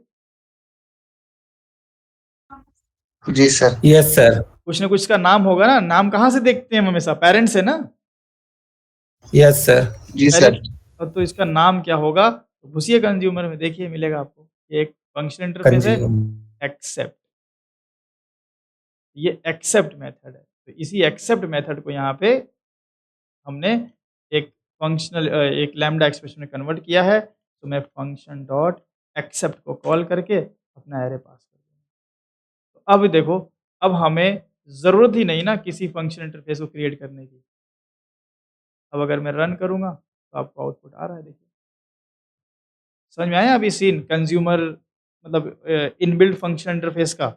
जी सर। Yes sir. कुछ ना कुछ इसका नाम होगा ना, नाम कहाँ से देखते हैं हम हमेशा? पेरेंट्स से ना? Yes sir. जी पहले सर। तो इसका नाम क्या होगा? तो घुसिए कंज्यूमर में देखिए मिलेगा आपको। ये एक फंक्शनल इंटरफेस है, कंज्यूमर। एक्सेप्ट। ये एक्सेप्ट मेथड है। तो इसी एक्सेप्ट मेथड को यहाँ पे हमने एक एक लैम्ब्डा एक्सप्रेशन में कन्वर्ट किया है। तो मैं फंक्शन डॉट एक्सेप्ट को कॉल करके अपना एरे पास कर दूँगा। तो अब देखो, अब हमें ज़रूरत ही नहीं ना किसी फंक्शनल इंटरफेस को क्रिएट करने की। अब अगर मैं रन करूँगा तो आपको आउटपुट आ रहा है देखिए। समझ में आया अभी सीन कंज्यूमर मतलब इनबिल्ट फंक्शनल इंटरफेस का?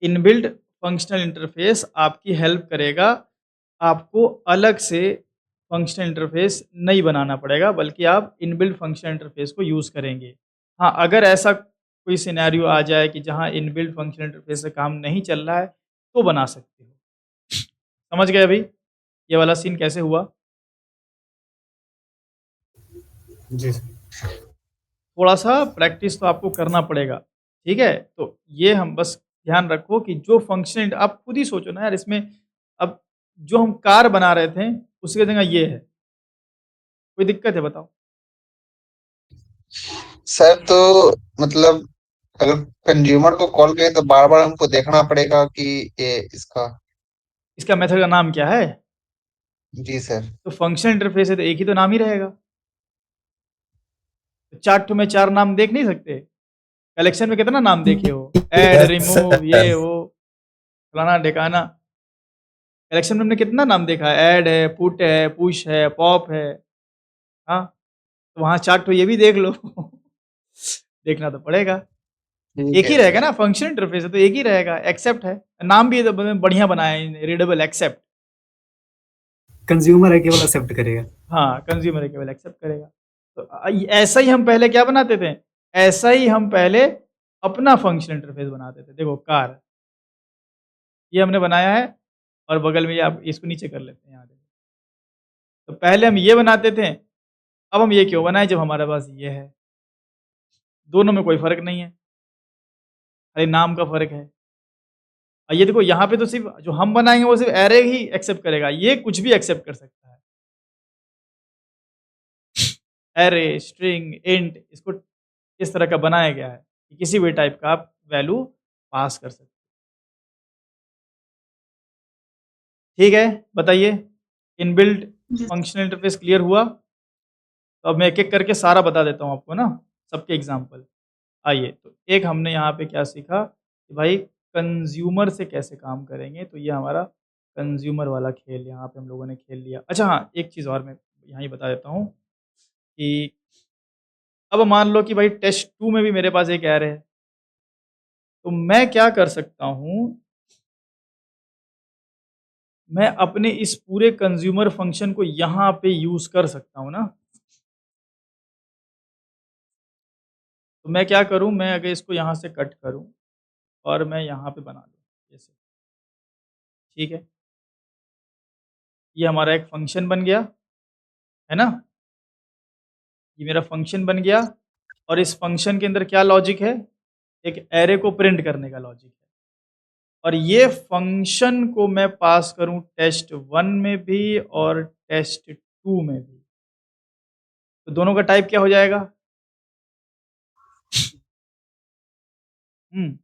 इनबिल्ट फंक्शनल इंटरफेस आपकी हेल्प करेगा, आपको अलग से फंक्शनल इंटरफेस नहीं बनाना पड़ेगा, बल्कि आप इनबिल्ट फंक्शनल इंटरफेस को यूज़ करेंगे। हाँ, अगर ऐसा कोई सिनेरियो आ जाए कि जहाँ इनबिल्ट फंक्शनल इंटरफेस से काम नहीं चल रहा है, तो बना सकते हो। समझ गए अभी? ये वाला सीन कैसे हुआ? जी सर। थोड़ा-सा प्रैक्टिस तो आपको करना पड़ेगा, ठीक है? तो ये हम बस ध्यान रखो कि जो फंक्शनल आप खुद ही सोचो ना यार इसमें अब जो हम कार बना रहे थे, उसकी जगह ये है। कोई दिक्कत है बताओ? सर तो मतलब अगर कंज्यूमर को कॉल करें तो बार-बार हमको देखना पड़ेगा कि ये इसका। इसका मेथड का नाम क्या है? जी सर। तो फंक्शनल इंटरफेस है तो एक ही तो नाम ही रहेगा। तो 4 ठो में 4 नाम देख नहीं सकते? कलेक्शन में कितना नाम देखे हो? ऐड, यस रिमूव, ये सर। वो, फलाना-ढिकाना। कलेक्शन में हमने कितना नाम देखा है? ऐड है, पुट है, पुश है, पॉप है। हाँ, तो वहाँ 4 ठो ये भी देख लो। देखना तो पड़ेगा। ठीक एक है ही रहेगा सर। ना फंक्शनल इंटरफेस है तो एक ही रहेगा, एक्सेप्ट है। नाम भी तो बढ़िया बनाया है रीडेबल एक्सेप्ट। कंज्यूमर है केवल एक्सेप्ट करेगा। हाँ, कंज्यूमर है केवल एक्सेप्ट करेगा। तो ऐसा ही हम पहले क्या बनाते थे? ऐसा ही हम पहले अपना फंक्शनल इंटरफेस बनाते थे। देखो कार, ये हमने बनाया है और बगल में ये आप इसको नीचे कर लेते हैं यहाँ देखो। तो पहले हम ये बनाते थे, अब हम ये क्यों बनाए जब हमारे पास ये है? दोनों में कोई फ़र्क नहीं है, खाली नाम का फ़र्क है। ये देखो यहाँ पे तो सिर्फ़ जो हम बनाएँगे वो सिर्फ़ एरे ही एक्सेप्ट करेगा, ये कुछ भी एक्सेप्ट कर सकता है। एरे, स्ट्रिंग, इंट इसको इस तरह का बनाया गया है कि किसी भी टाइप का आप वैल्यू पास कर सकते हैं। ठीक है, बताइए इनबिल्ट फंक्शनल इंटरफेस क्लियर हुआ? तो अब मैं एक-एक करके सारा बता देता हूँ आपको ना, सबके एग्ज़ाम्पल। आइए, तो एक हमने यहाँ पे क्या सीखा कि भाई कंज़्यूमर से कैसे काम करेंगे, तो ये हमारा कंज़्यूमर वाला खेल यहाँ पे हम लोगों ने खेल लिया। अच्छा हाँ, एक चीज़ और मैं यहाँ ही बता देता हूँ कि अब मान लो कि भाई टेस्ट 2 में भी मेरे पास एक एरे है, तो मैं क्या कर सकता हूँ, मैं अपने इस पूरे कंज़्यूमर फ़ंक्शन को यहाँ पे यूज़ कर सकता हूँ ना। तो मैं क्या करूँ, मैं अगर इसको यहाँ से कट करूँ और मैं यहाँ पे बना दूँ, जैसे ठीक है? ये हमारा एक फ़ंक्शन बन गया, है ना? ये मेरा फ़ंक्शन बन गया और इस फ़ंक्शन के अंदर क्या लॉजिक है? एक एरे को प्रिंट करने का लॉजिक है। और ये फ़ंक्शन को मैं पास करूँ टेस्ट 1 में भी और टेस्ट 2 में भी। तो दोनों का टाइप क्या हो जाएगा? हुँ,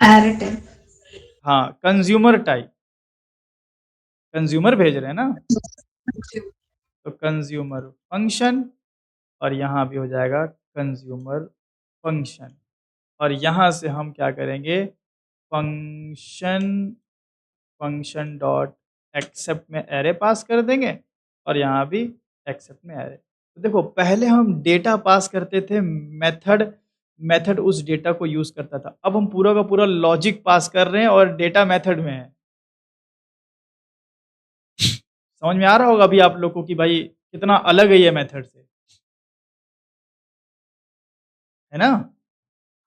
array type. हाँ, कंज़्यूमर टाइप। कंज़्यूमर भेज रहे हैं ना? तो कंज्यूमर फंक्शन और यहाँ भी हो जाएगा कंज्यूमर फंक्शन और यहाँ से हम क्या करेंगे फंक्शन फंक्शन डॉट एक्सेप्ट में एरे पास कर देंगे और यहाँ भी एक्सेप्ट में एरे। तो देखो पहले हम डेटा पास करते थे मेथड मेथड उस डेटा को यूज़ करता था। अब हम पूरा का पूरा लॉजिक पास कर रहे हैं और डेटा मेथड में है। समझ में आ रहा होगा अभी आप लोगों को कि भाई कितना अलग है ये मेथड से, है ना?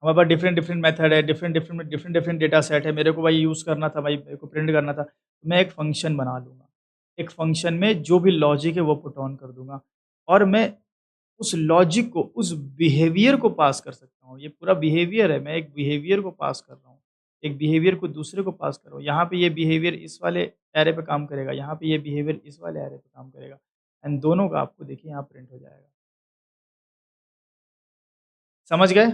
हमारे पास डिफरेंट डिफरेंट मेथड है, डिफरेंट डिफरेंट डेटा सेट है। मेरे को भाई यूज़ करना था, भाई मेरे को प्रिंट करना था, तो मैं एक फंक्शन बना लूँगा। एक फंक्शन में जो भी लॉजिक है वो पुट ऑन कर दूँगा और मैं उस लॉजिक को, उस बिहेवियर को पास कर सकता हूँ। ये पूरा बिहेवियर है, मैं एक बिहेवियर को पास कर रहा हूँ। एक बिहेवियर को दूसरे को पास कर रहा हूँ। यहाँ पे ये बिहेवियर इस वाले एरे पे काम करेगा, यहाँ पे ये बिहेवियर इस वाले एरे पे काम करेगा एंड दोनों का आपको देखिए यहाँ प्रिंट हो जाएगा। समझ गए?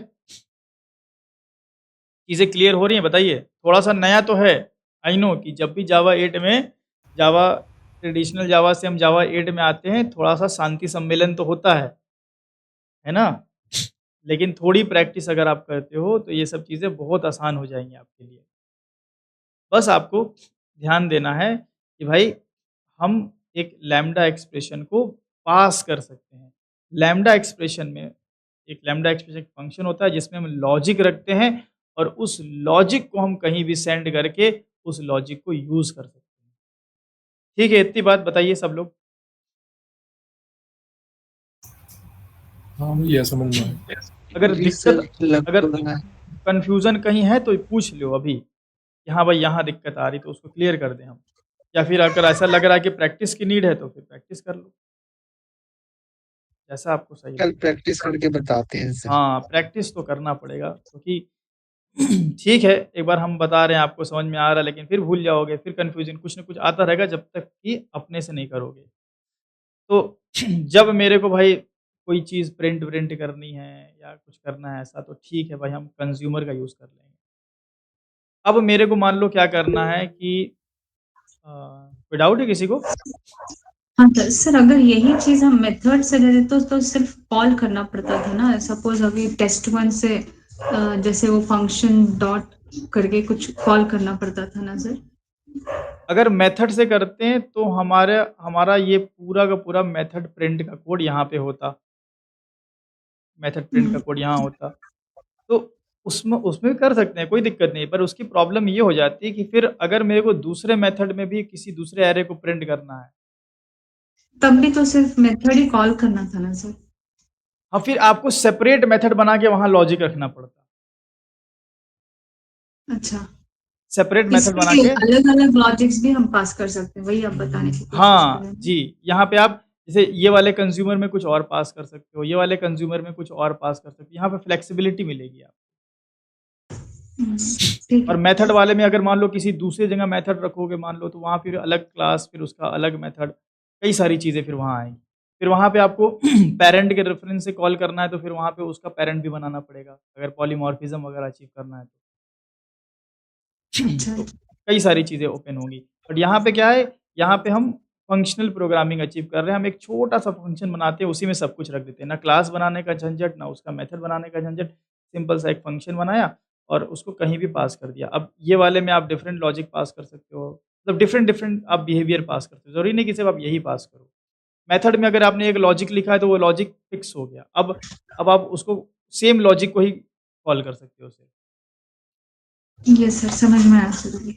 चीज़ें क्लियर हो रही हैं बताइए? थोड़ा-सा नया तो है, आई नो कि जब भी जावा 8 में जावा ट्रेडिशनल जावा से हम जावा 8 में आते हैं, थोड़ा-सा शांति सम्मेलन तो होता है ना? लेकिन थोड़ी प्रैक्टिस अगर आप करते हो तो ये सब चीज़ें बहुत आसान हो जाएँगी आपके लिए। बस आपको ध्यान देना है कि भाई हम एक लैम्ब्डा एक्सप्रेशन को पास कर सकते हैं। लैम्ब्डा एक्सप्रेशन में एक लैम्ब्डा एक्सप्रेशन एक फंक्शन होता है जिसमें हम लॉजिक रखते हैं और उस लॉजिक को हम कहीं भी सेंड करके उस लॉजिक को यूज़ कर सकते हैं। ठीक है, इतनी बात बताइए सब लोग। हाँ ये समझ में आया। अगर जी सर, दिक्कत अगर लगभग है। कन्फ्यूज़न कहीं है तो पूछ लो अभी, कि हाँ भाई यहाँ दिक्कत आ रही तो उसको क्लियर कर दें हम। या फिर अगर ऐसा लग रहा है कि प्रैक्टिस की नीड है तो फिर प्रैक्टिस कर लो। जैसा आपको सही कल लगे। प्रैक्टिस करके बताते हैं सर। हाँ, प्रैक्टिस तो करना पड़ेगा क्योंकि ठीक है, एक बार हम बता रहे हैं आपको समझ में आ रहा है लेकिन फिर भूल जाओगे, फिर कन्फ्यूज़न कुछ न कुछ आता रहेगा जब तक कि अपने से नहीं करोगे। तो जब मेरे को भाई कोई चीज़ प्रिंट करनी है या कुछ करना है ऐसा तो ठीक है भाई हम कंज़्यूमर का यूज़ कर लेंगे। अब मेरे को मान लो क्या करना है कि कोई डाउट है किसी को? हाँ सर, अगर यही चीज हम मेथड से ले लेते तो सिर्फ कॉल करना पड़ता था ना। सपोज अभी टेस्ट वन से जैसे वो फंक्शन डॉट करके कुछ कॉल करना पड़ता था ना सर। अगर मेथड से करते हैं तो हमारा ये पूरा का पूरा मेथड प्रिंट का कोड यहाँ पे होता। मेथड प्रिंट का कोड यहाँ होता। तो उसमें उसमें भी कर सकते हैं, कोई दिक्कत नहीं, पर उसकी प्रॉब्लम ये हो जाती है कि फिर अगर मेरे को दूसरे मेथड में भी किसी दूसरे एरे को प्रिंट करना है, तब भी तो सिर्फ मेथड ही कॉल करना था ना सर। हाँ, फिर आपको सेपरेट मेथड बना के वहाँ लॉजिक रखना पड़ता। अच्छा, सेपरेट मेथड बना इसके के अलग अलग लॉजिक्स भी हम पास कर सकते हैं, वही आप बताने की कोशिश कर रहे हाँ, हैं। जी, यहाँ पे आप जैसे ये वाले कंज़्यूमर में कुछ और पास कर सकते हो, ये वाले कंज़्यूमर में कुछ और पास कर सकते हो, यहाँ पे फ्लेक्सिबिलिटी मिलेगी आपको। ठीक और है। मेथड वाले में अगर मान लो किसी दूसरी जगह मेथड रखोगे मान लो तो वहाँ फिर अलग क्लास, फिर उसका अलग मेथड, कई सारी चीज़ें फिर वहाँ आएँगी। फिर वहाँ पे आपको पैरेंट के रेफ़रेंस से कॉल करना है तो फिर वहाँ पे उसका पैरेंट भी बनाना पड़ेगा, अगर पॉलीमॉर्फिज़म वगैरह अचीव करना है तो। अच्छा, तो कई सारी चीज़ें ओपन होंगी। बट यहाँ पे क्या है, यहाँ पे हम फंक्शनल प्रोग्रामिंग अचीव कर रहे हैं, हम एक छोटा-सा फंक्शन बनाते हैं, उसी में सब कुछ रख देते हैं। ना क्लास बनाने का झंझट, ना उसका मेथड बनाने का झंझट, सिंपल सा एक फंक्शन बनाया और उसको कहीं भी पास कर दिया। अब ये वाले में आप डिफरेंट लॉजिक पास कर सकते हो, मतलब डिफरेंट आप बिहेवियर पास करते हो, ज़रूरी नहीं कि सिर्फ आप यही पास करो। मेथड में अगर आपने एक लॉजिक लिखा है तो वो लॉजिक फिक्स हो गया। अब आप उसको सेम लॉजिक को ही कॉल कर सकते हो उसे। यस सर, समझ में आया सर अभी।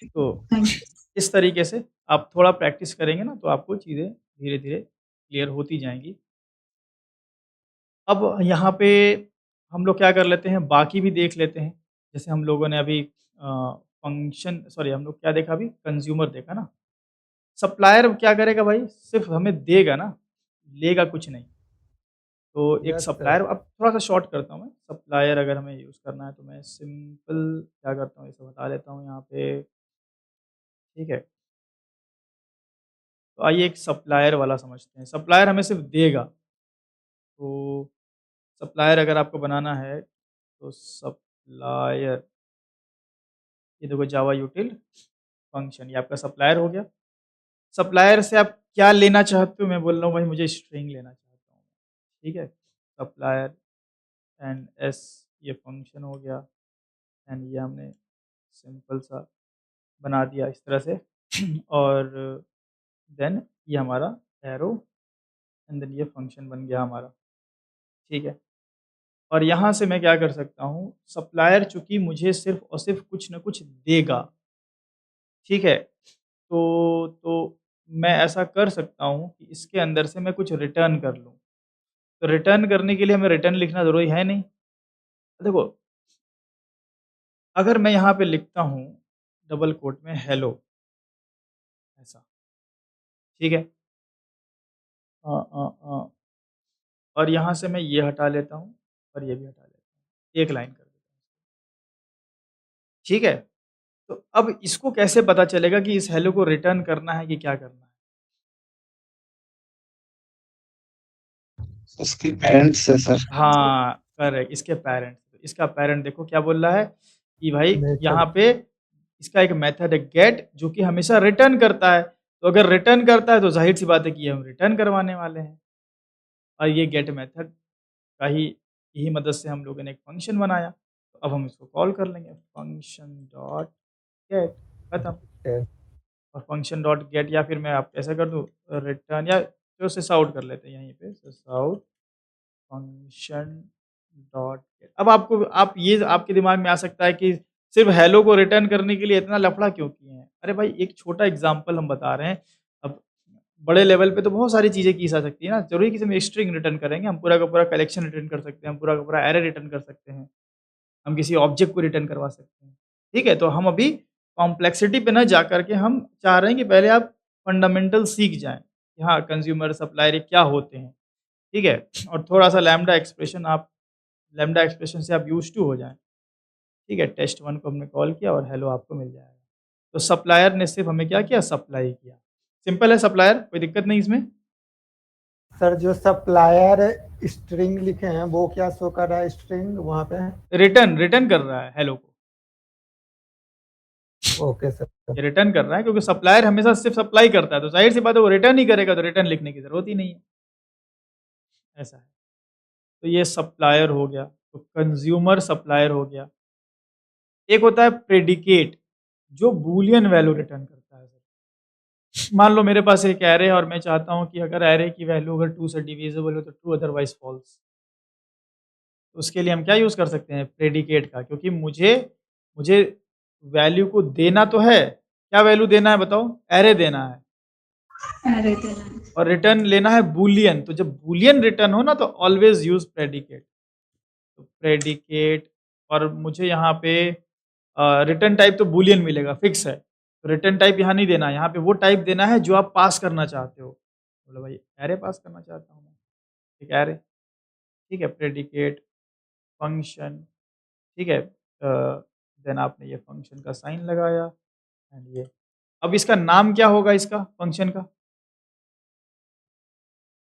तो थैंक यू। इस तरीके से आप थोड़ा प्रैक्टिस करेंगे ना तो आपको चीज़ें धीरे-धीरे क्लियर होती जाएँगी। अब यहाँ पे हम लोग क्या कर लेते हैं, बाकी भी देख लेते हैं। जैसे हम लोगों ने अभी फंक्शन सॉरी हम लोग क्या देखा अभी कंज़्यूमर देखा ना। सप्लायर क्या करेगा भाई, सिर्फ़ हमें देगा ना, लेगा कुछ नहीं। तो एक यस सप्लायर सर। अब थोड़ा-सा शॉर्ट करता हूँ मैं, सप्लायर अगर हमें यूज़ करना है तो मैं सिंपल क्या करता हूँ, इसे बता देता हूँ यहाँ पे, ठीक है? तो आइए एक सप्लायर वाला समझते हैं। सप्लायर हमें सिर्फ़ देगा, तो सप्लायर अगर आपको बनाना है तो सप्लायर ये देखो जावा यूटिल फंक्शन ये आपका सप्लायर हो गया। सप्लायर से आप क्या लेना चाहते हो? मैं बोल रहा हूँ भाई मुझे स्ट्रिंग लेना चाहता हूँ, ठीक है? सप्लायर एंड एस ये फंक्शन हो गया एंड ये हमने सिंपल सा बना दिया इस तरह से और देन ये हमारा एरो एंड देन ये फंक्शन बन गया हमारा, ठीक है? और यहाँ से मैं क्या कर सकता हूँ, सप्लायर चूँकि मुझे सिर्फ़ और सिर्फ़ कुछ न कुछ देगा, ठीक है? तो मैं ऐसा कर सकता हूँ कि इसके अंदर से मैं कुछ रिटर्न कर लूँ। तो रिटर्न करने के लिए हमें रिटर्न लिखना ज़रूरी है नहीं। देखो, अगर मैं यहाँ पे लिखता हूँ डबल कोट में हेलो ऐसा, ठीक है? अ अ अ, और यहाँ से मैं ये हटा लेता हूँ और ये भी हटा लेता हूँ। एक लाइन कर देता हूँ, ठीक है? तो अब इसको कैसे पता चलेगा कि इस हेलो को रिटर्न करना है कि क्या करना है? उसके पेरेंट्स है सर। हाँ, करेक्ट इसके पेरेंट्स। तो इसका पेरेंट देखो क्या बोल रहा है कि भाई मेथड यहाँ पे इसका एक मेथड है गेट जो कि हमेशा रिटर्न करता है। तो अगर रिटर्न करता है तो ज़ाहिर-सी बात है कि ये हम रिटर्न करवाने वाले हैं। और ये गेट मेथड का ही यही मदद से हम लोगों ने एक फंक्शन बनाया। तो अब हम इसको कॉल कर लेंगे फंक्शन डॉट गेट खत्म। है। और फंक्शन डॉट गेट या फिर मैं आप ऐसा कर दूँ रिटर्न या तो सिसआउट कर लेते हैं यहीं पे सिसआउट फंक्शन डॉट गेट। अब आपको आप ये आपके दिमाग में आ सकता है कि सिर्फ़ हेलो को रिटर्न करने के लिए इतना लफड़ा क्यों किए हैं? अरे भाई एक छोटा एग्ज़ाम्पल हम बता रहे हैं। अब बड़े लेवल पे तो बहुत सारी चीज़ें की जा सकती है ना, ज़रूरी कि सिर्फ़ स्ट्रिंग रिटर्न करेंगे, हम पूरा का पूरा कलेक्शन रिटर्न कर सकते हैं, हम पूरा का पूरा एरे रिटर्न कर सकते हैं, हम किसी ऑब्जेक्ट को रिटर्न करवा सकते हैं। ठीक है? तो हम अभी कॉम्प्लेक्सिटी पे ना जा कर के हम चाह रहे हैं कि पहले आप फंडामेंटल सीख जाएँ, कि हाँ, कंज़्यूमर, सप्लायर ये क्या होते हैं, ठीक है? और थोड़ा-सा लैम्ब्डा एक्सप्रेशन से आप यूज़्ड टू हो जाएँ, ठीक है? टेस्ट 1 को हमने कॉल किया और हेलो आपको मिल जाएगा। तो सप्लायर ने सिर्फ़ हमें क्या किया? सप्लाई किया। सिंपल है सप्लायर, कोई दिक्कत नहीं इसमें? सर जो सप्लायर स्ट्रिंग लिखे हैं वो क्या शो कर रहा है स्ट्रिंग वहाँ पे? रिटर्न कर रहा है हेलो को। Okay sir. ये रिटर्न कर रहा है क्योंकि सप्लायर हमेशा सिर्फ़ सप्लाई करता है, तो ज़ाहिर-सी बात है वो रिटर्न ही करेगा, तो रिटर्न लिखने की ज़रूरत ही नहीं है। ऐसा है। तो ये सप्लायर हो गया, तो कंज़्यूमर सप्लायर हो गया। एक होता है प्रेडिकेट, जो बूलियन वैल्यू रिटर्न करता है। मान लो मेरे पास एक एरे है और मैं चाहता हूँ कि अगर एरे की वैल्यू अगर 2 से डिविजिबल हो तो ट्रू अदरवाइज़ फ़ॉल्स। तो उसके लिए हम क्या यूज़ कर सकते हैं? प्रेडिकेट का क्योंकि मुझे मुझे वैल्यू को देना तो है, क्या वैल्यू देना है बताओ? एरे देना है। अरे देना। और रिटर्न लेना है बूलियन, तो जब बूलियन रिटर्न हो ना तो ऑलवेज़ यूज़ प्रेडिकेट। तो प्रेडिकेट और मुझे यहाँ पे रिटर्न टाइप तो बूलियन मिलेगा, फिक्स है। तो रिटर्न टाइप यहाँ नहीं देना है, यहाँ पे वो टाइप देना है जो आप पास करना चाहते हो। बोलो भाई एरे पास करना चाहता हूँ मैं, एक एरे, ठीक है? प्रेडिकेट, फंक्शन, ठीक है? देन आपने ये फंक्शन का साइन लगाया एंड ये अब इसका नाम क्या होगा इसका फंक्शन का?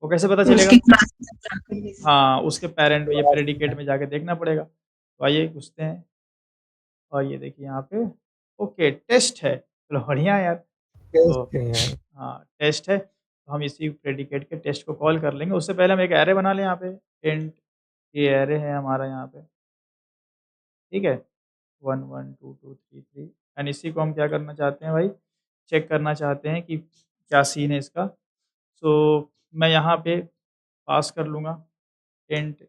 वो कैसे पता चलेगा? उसकी क्लास में जाकर ये हाँ, उसके पेरेंट ये प्रेडिकेट में जाके देखना पड़ेगा। तो आइए घुसते हैं और ये देखिए यहाँ पे ओके टेस्ट है, चलो बढ़िया है यार। तो टेस्ट है। हाँ, टेस्ट है, तो हम इसी प्रेडिकेट के टेस्ट को कॉल कर लेंगे। उससे पहले हम एक एरे बना लें यहाँ पे, इंट ये एरे है हमारा यहाँ पे, ठीक है? 1 1 2 2 3 3 एंड इसी को हम क्या करना चाहते हैं भाई? चेक करना चाहते हैं कि क्या सीन है इसका। सो मैं यहाँ पे पास कर लूँगा इंट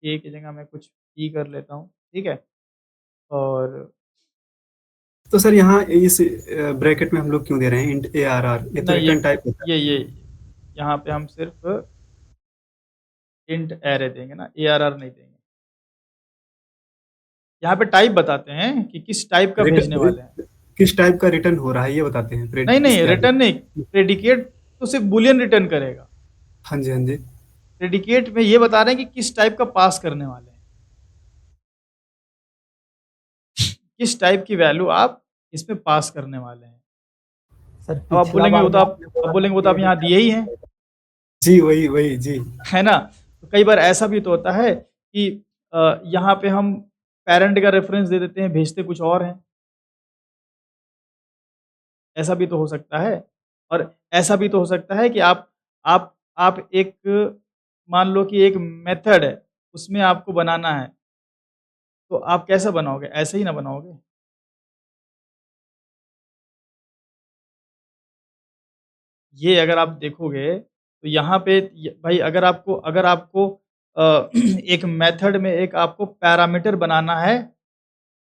ए की जगह मैं कुछ ई कर लेता हूँ, ठीक है? और तो सर यहाँ इस ब्रैकेट में हम लोग क्यों दे रहे हैं इंट ARR? ये तो नहीं रिटर्न टाइप होता है। ये यहाँ पे हम सिर्फ़ इंट एरे देंगे ना, ARR नहीं देंगे। यहाँ पे टाइप बताते हैं कि किस टाइप का भेजने वाले हैं। किस टाइप का रिटर्न हो रहा है ये बताते हैं नहीं, इसके आगे। रिटर्न नहीं, प्रेडिकेट तो सिर्फ़ बूलियन रिटर्न करेगा। हाँ जी, हाँ जी। प्रेडिकेट में ये बता रहे हैं कि किस टाइप का पास करने वाले हैं। किस टाइप की वैल्यू आप इसमें पास करने वाले हैं। सर अब आप पिछला बोलेंगे बार वो तो में आप आपने अब बोला था बोलेंगे वो कि तो आप ये यहाँ दिए ही हैं, जी, वही, जी। है ना? तो कई बार ऐसा भी तो होता है कि यहाँ पे हम पैरेंट का रेफ़रेंस दे देते हैं, भेजते कुछ और हैं। ऐसा भी तो हो सकता है और ऐसा भी तो हो सकता है कि आप एक मान लो कि एक मेथड है, उसमें आपको बनाना है, तो आप कैसा बनाओगे? ऐसे ही ना बनाओगे? ये अगर आप देखोगे तो यहाँ पे भाई अगर आपको एक मेथड में एक आपको पैरामीटर बनाना है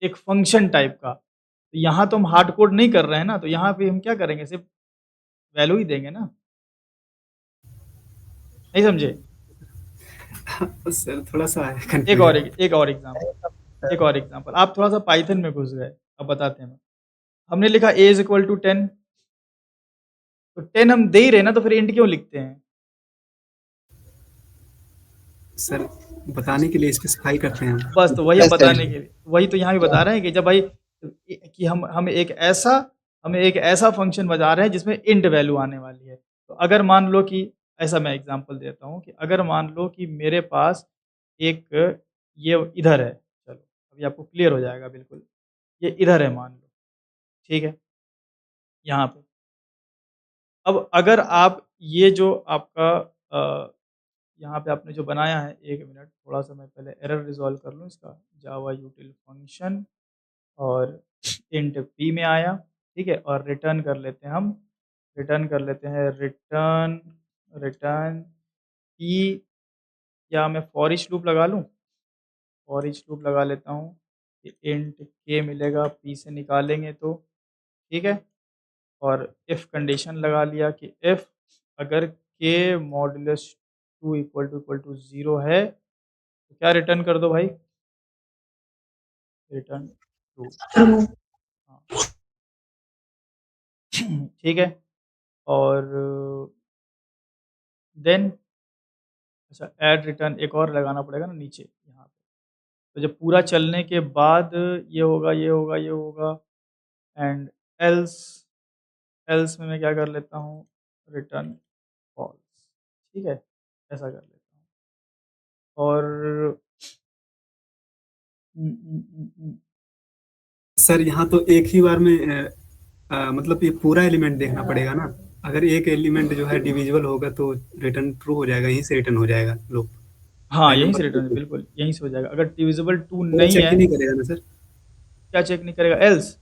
एक फंक्शन टाइप का, तो यहाँ तो हम हार्ड कोड नहीं कर रहे हैं ना, तो यहाँ पे हम क्या करेंगे? सिर्फ वैल्यू ही देंगे ना। नहीं समझे? सर थोड़ा सा है एक कंफ्यूजन। और एग्जांपल आप थोड़ा सा पाइथन में घुस गए, अब बताते हैं। हमने लिखा a इज इक्वल टू 10, तो 10 हम दे ही रहे ना, तो फिर इंट क्यों लिखते हैं? सर बताने के लिए स्पेसिफाई करते हैं हम। बस तो वही हम Yes, sir. बताने के लिए, वही तो यहाँ भी बता रहे हैं कि जब भाई कि हमें एक ऐसा फंक्शन बता रहे हैं जिसमें इंट वैल्यू आने वाली है। तो अगर मान लो कि ऐसा मैं एग्जांपल देता हूँ कि अगर मान लो कि मेरे पास एक ये इधर है, चलो अभी आपको क्लियर हो जाएगा बिल्कुल। ये इधर है मान लो, ठीक है? यहाँ पे। अब अगर आप ये जो आपका यहाँ पे आपने जो बनाया है, 1 मिनट थोड़ा-सा मैं पहले एरर रिज़ॉल्व कर लूँ इसका। जावा util फंक्शन और इंट p में आया, ठीक है? और रिटर्न कर लेते हैं हम, रिटर्न कर लेते हैं रिटर्न रिटर्न p, या मैं फॉर ईच लूप लगा लूँ? फॉर ईच लूप लगा लेता हूँ कि इंट k मिलेगा p से निकालेंगे तो, ठीक है? और इफ कंडीशन लगा लिया कि इफ अगर k मॉडुलस 2 इक्वल टू 0 है, तो क्या रिटर्न कर दो भाई? Return true. ट्रू। हाँ। ठीक है? और देन अच्छा ऐड रिटर्न एक और लगाना पड़ेगा ना नीचे यहाँ पे। तो जब पूरा चलने के बाद ये होगा एंड एल्स एल्स में मैं क्या कर लेता हूँ? रिटर्न फॉल्स, ठीक है? ऐसा कर लेता हूँ। और सर यहाँ तो एक ही बार में मतलब ये पूरा एलिमेंट देखना पड़ेगा ना। अगर एक एलिमेंट जो है डिविजिबल होगा तो रिटर्न ट्रू हो जाएगा, यहीं से रिटर्न हो जाएगा लूप। हाँ, लाइन यहीं नंबर से रिटर्न 2 बिल्कुल, यहीं से हो जाएगा। अगर डिविजिबल 2 वो नहीं चेक है, ही नहीं करेगा ना सर? क्या चेक नहीं करेगा? एल्स?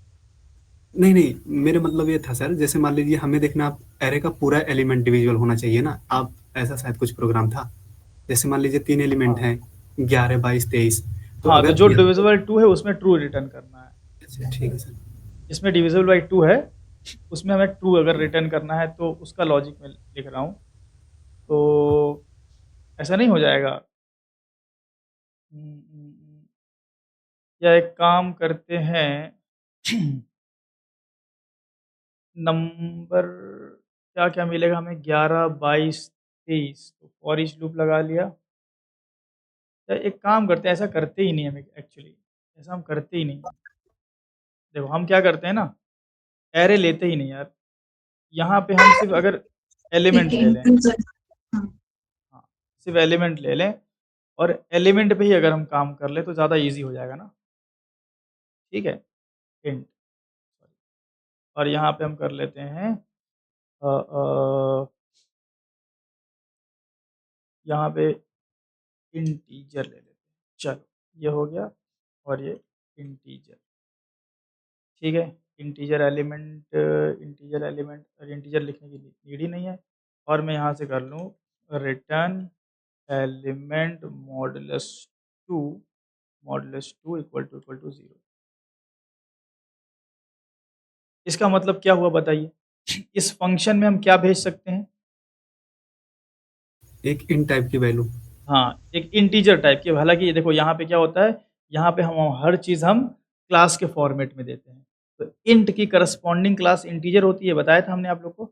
नहीं नहीं, मेरा मतलब ये था सर, जैसे मान लीजिए हमें देखना एरे का पूरा एलिमेंट डिविजिबल होना चाहिए ना। आप ऐसा शायद कुछ प्रोग्राम था। जैसे मान लीजिए 3 एलिमेंट हैं, 11, 22, 23। तो हाँ, तो अगर जो डिविजिबल 2 है उसमें ट्रू रिटर्न करना है। अच्छा ठीक है सर। जिसमें डिविजिबल बाई 2 है, उसमें हमें ट्रू अगर रिटर्न करना है, तो उसका लॉजिक मैं लिख रहा हूँ। तो ऐसा नहीं हो जाएगा? उम, उम, उम, या एक काम करते हैं नंबर क्या-क्या मिलेगा हमें? 11, 22, 23, तो फॉर ईच लूप लगा लिया। या एक काम करते हैं, ऐसा करते ही नहीं हम एक्चुअली, ऐसा हम करते ही नहीं हैं। देखो हम क्या करते हैं ना, एरे लेते ही नहीं यार। यहाँ पे हम सिर्फ़ अगर ठीक एलिमेंट है, ले लें, इंटीजर। हाँ। हाँ, सिर्फ़ एलिमेंट ले लें और एलिमेंट पे ही अगर हम काम कर लें तो ज़्यादा ईज़ी हो जाएगा ना, ठीक है? इंट और यहाँ पे हम कर लेते हैं यहाँ पे इंटीजर ले लेते हैं। चलो, ये हो गया और ये इंटीजर, ठीक है? इंटीजर एलिमेंट और इंटीजर लिखने की नीड ही नहीं है। और मैं यहाँ से कर लूँ return element modulus 2 equal to 0। इसका मतलब क्या हुआ बताइए? इस फंक्शन में हम क्या भेज सकते हैं? एक इन टाइप की वैल्यू। हाँ, एक इंटीजर टाइप की। हालाँकि देखो यहाँ पे क्या होता है, यहाँ पे हम हर चीज़ हम क्लास के फॉर्मेट में देते हैं। तो इंट की करस्पॉन्डिंग क्लास इंटीजर होती है, बताया था हमने आप लोग को,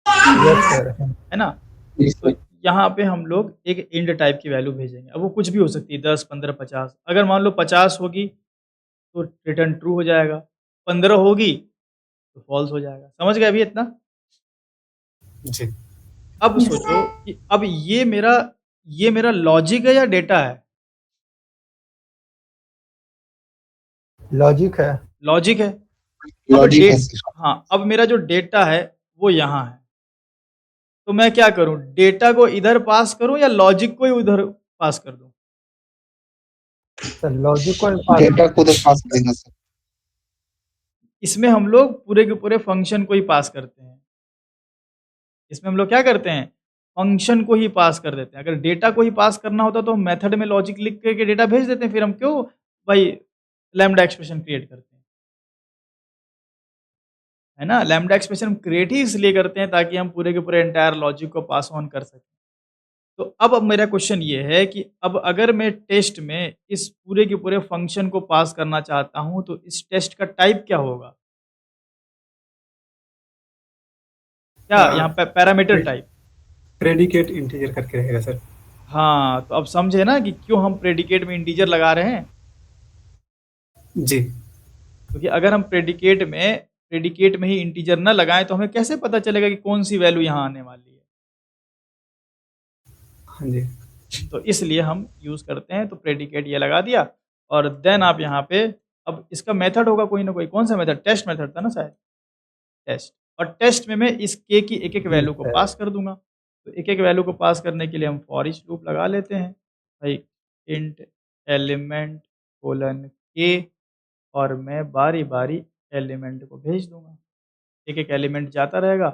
यस सर। है ना? तो यहाँ पे हम लोग एक इंट टाइप की वैल्यू भेजेंगे। अब वो कुछ भी हो सकती है 10, 15, 50। अगर मान लो 50 होगी तो रिटर्न ट्रू हो जाएगा, 15 होगी तो फॉल्स हो जाएगा। समझ गए अभी इतना? जी। अब यस। सोचो कि अब ये मेरा लॉजिक है या डेटा है? लॉजिक है। लॉजिक है। अब लॉजिक है डेट सर। हाँ, अब मेरा जो डेटा है वो यहाँ है। तो मैं क्या करूँ, डेटा को इधर पास करूँ या लॉजिक को ही उधर पास कर दूँ? सर लॉजिक को पास डेटा को उधर पास करेंगे सर। इसमें हम लोग पूरे के पूरे फंक्शन को ही पास करते हैं। इसमें हम लोग क्या करते हैं, फंक्शन को ही पास कर देते हैं। अगर डेटा को ही पास करना होता तो हम मेथड में लॉजिक लिख के डेटा भेज देते हैं, फिर हम क्यों भाई लैम्ब्डा एक्सप्रेशन क्रिएट करते हैं, है ना? लैम्ब्डा एक्सप्रेशन हम क्रिएट ही इसलिए करते हैं ताकि हम पूरे के पूरे एंटायर लॉजिक को पास ऑन कर सकें। तो अब मेरा क्वेश्चन ये है कि अब अगर मैं टेस्ट में इस पूरे के पूरे फंक्शन को पास करना चाहता हूँ, तो इस टेस्ट का टाइप क्या होगा? क्या यहाँ पे पैरामीटर टाइप? प्रेडिकेट इंटीजर करके रहेगा सर। हाँ, तो अब समझे ना कि क्यों हम प्रेडिकेट में इंटीजर लगा रहे हैं? जी। क्योंकि अगर हम प्रेडिकेट में ही इंटीजर न लगाएं तो हमें कैसे पता चलेगा कि कौन सी वैल्यू यहाँ आने वाली है? हाँ जी। तो इसलिए हम यूज़ करते हैं, तो प्रेडिकेट ये लगा दिया और देन आप यहाँ पे अब इसका मेथड होगा कोई ना कोई, कौन सा मेथड? टेस्ट मेथड था ना शायद, टेस्ट। और टेस्ट में मैं इस के की एक-एक वैल्यू को पास कर दूँगा। तो एक-एक वैल्यू को पास करने के लिए हम फॉर ईच लूप लगा लेते हैं। भाई इंट एलिमेंट कोलन के और मैं बारी-बारी एलिमेंट को भेज दूँगा। एक-एक एलिमेंट जाता रहेगा